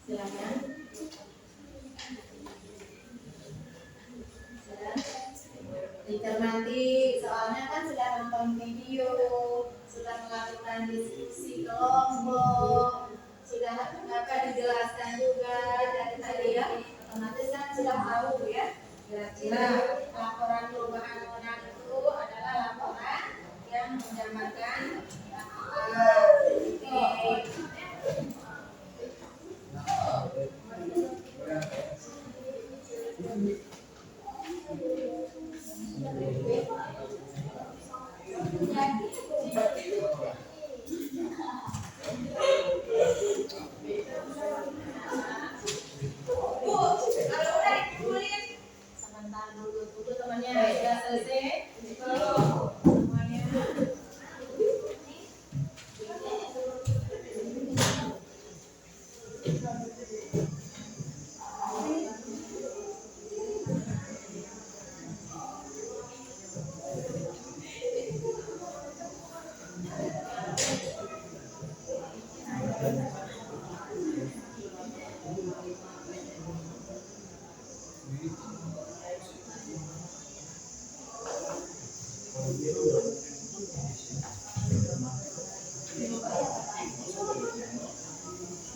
Silakan. Dicermati, soalnya kan sudah nonton video, sudah melakukan diskusi kelompok, sudah dijelaskan juga dari tadi ya, otomatis kan sudah tahu ya. Kira-kira laporan perubahan wewenang itu adalah laporan yang menggambarkan sebentar dulu temannya sudah selesai.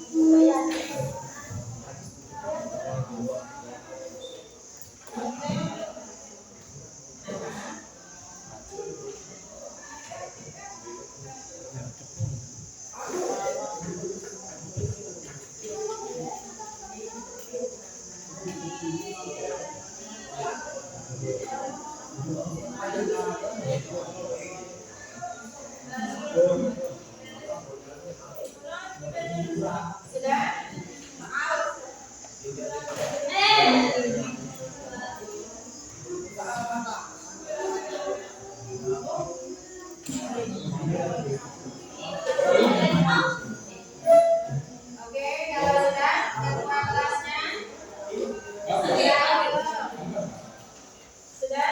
Semuanya. Oke, kalau sudah ketua kelasnya sudah?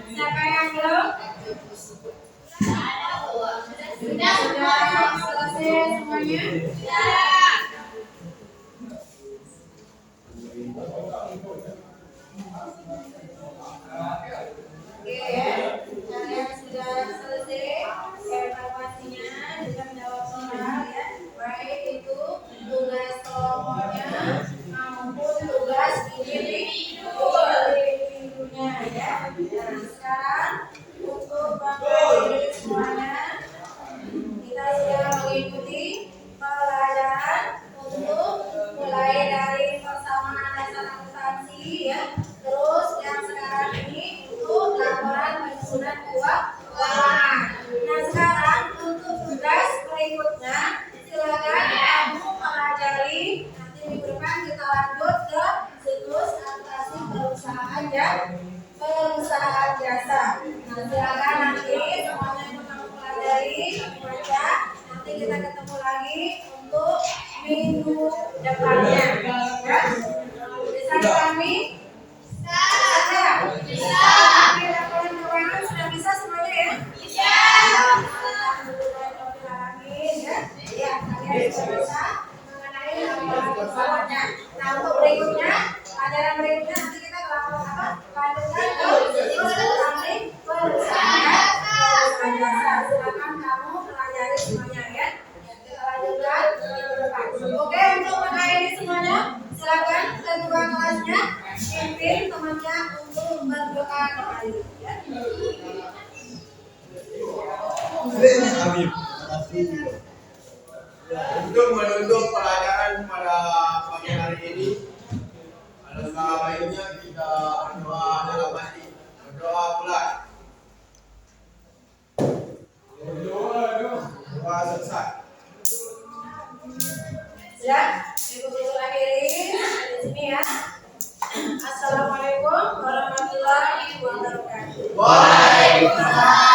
Siapa yang belum? Sudah selesai semuanya? Oke ya, kalian sudah selesai evaluasinya, sudah menjawab soal ya, baik itu tugas kelompoknya maupun lagi ya. Terus yang sekarang ini untuk laporan penyusunan keuangan. Nah sekarang untuk tugas berikutnya silakan kamu pelajari. Nanti minggu depan kita lanjut ke siklus administrasi perusahaan jasa. Nah silakan nanti semuanya yang kamu pelajari kamu baca. Nanti kita ketemu lagi untuk minggu depannya. Ya. Bisa kami? Bisa. Oke, laporan keuangan sudah bisa semuanya ya? Bisa. Ya, kalian sudah bisa mengenai laporan keuangannya. Nah, untuk berikutnya, pelajaran berikutnya nanti kita lanjutkan ke administrasi perusahaan jasa. Silakan kamu pelajari semuanya ya. Kita lanjutkan minggu depan. Oke, untuk mengakhiri semuanya, silakan ketua kelasnya pimpin temannya untuk berdoa kembali. Ya. Untuk menutup pelajaran pada pagi hari ini, alangkah baiknya kita berdoa dalam hati, berdoa pula. Doa selesai. Sudah, ibu-ibu akhiri di sini ya. Assalamualaikum warahmatullahi wabarakatuh. Waalaikumsalam.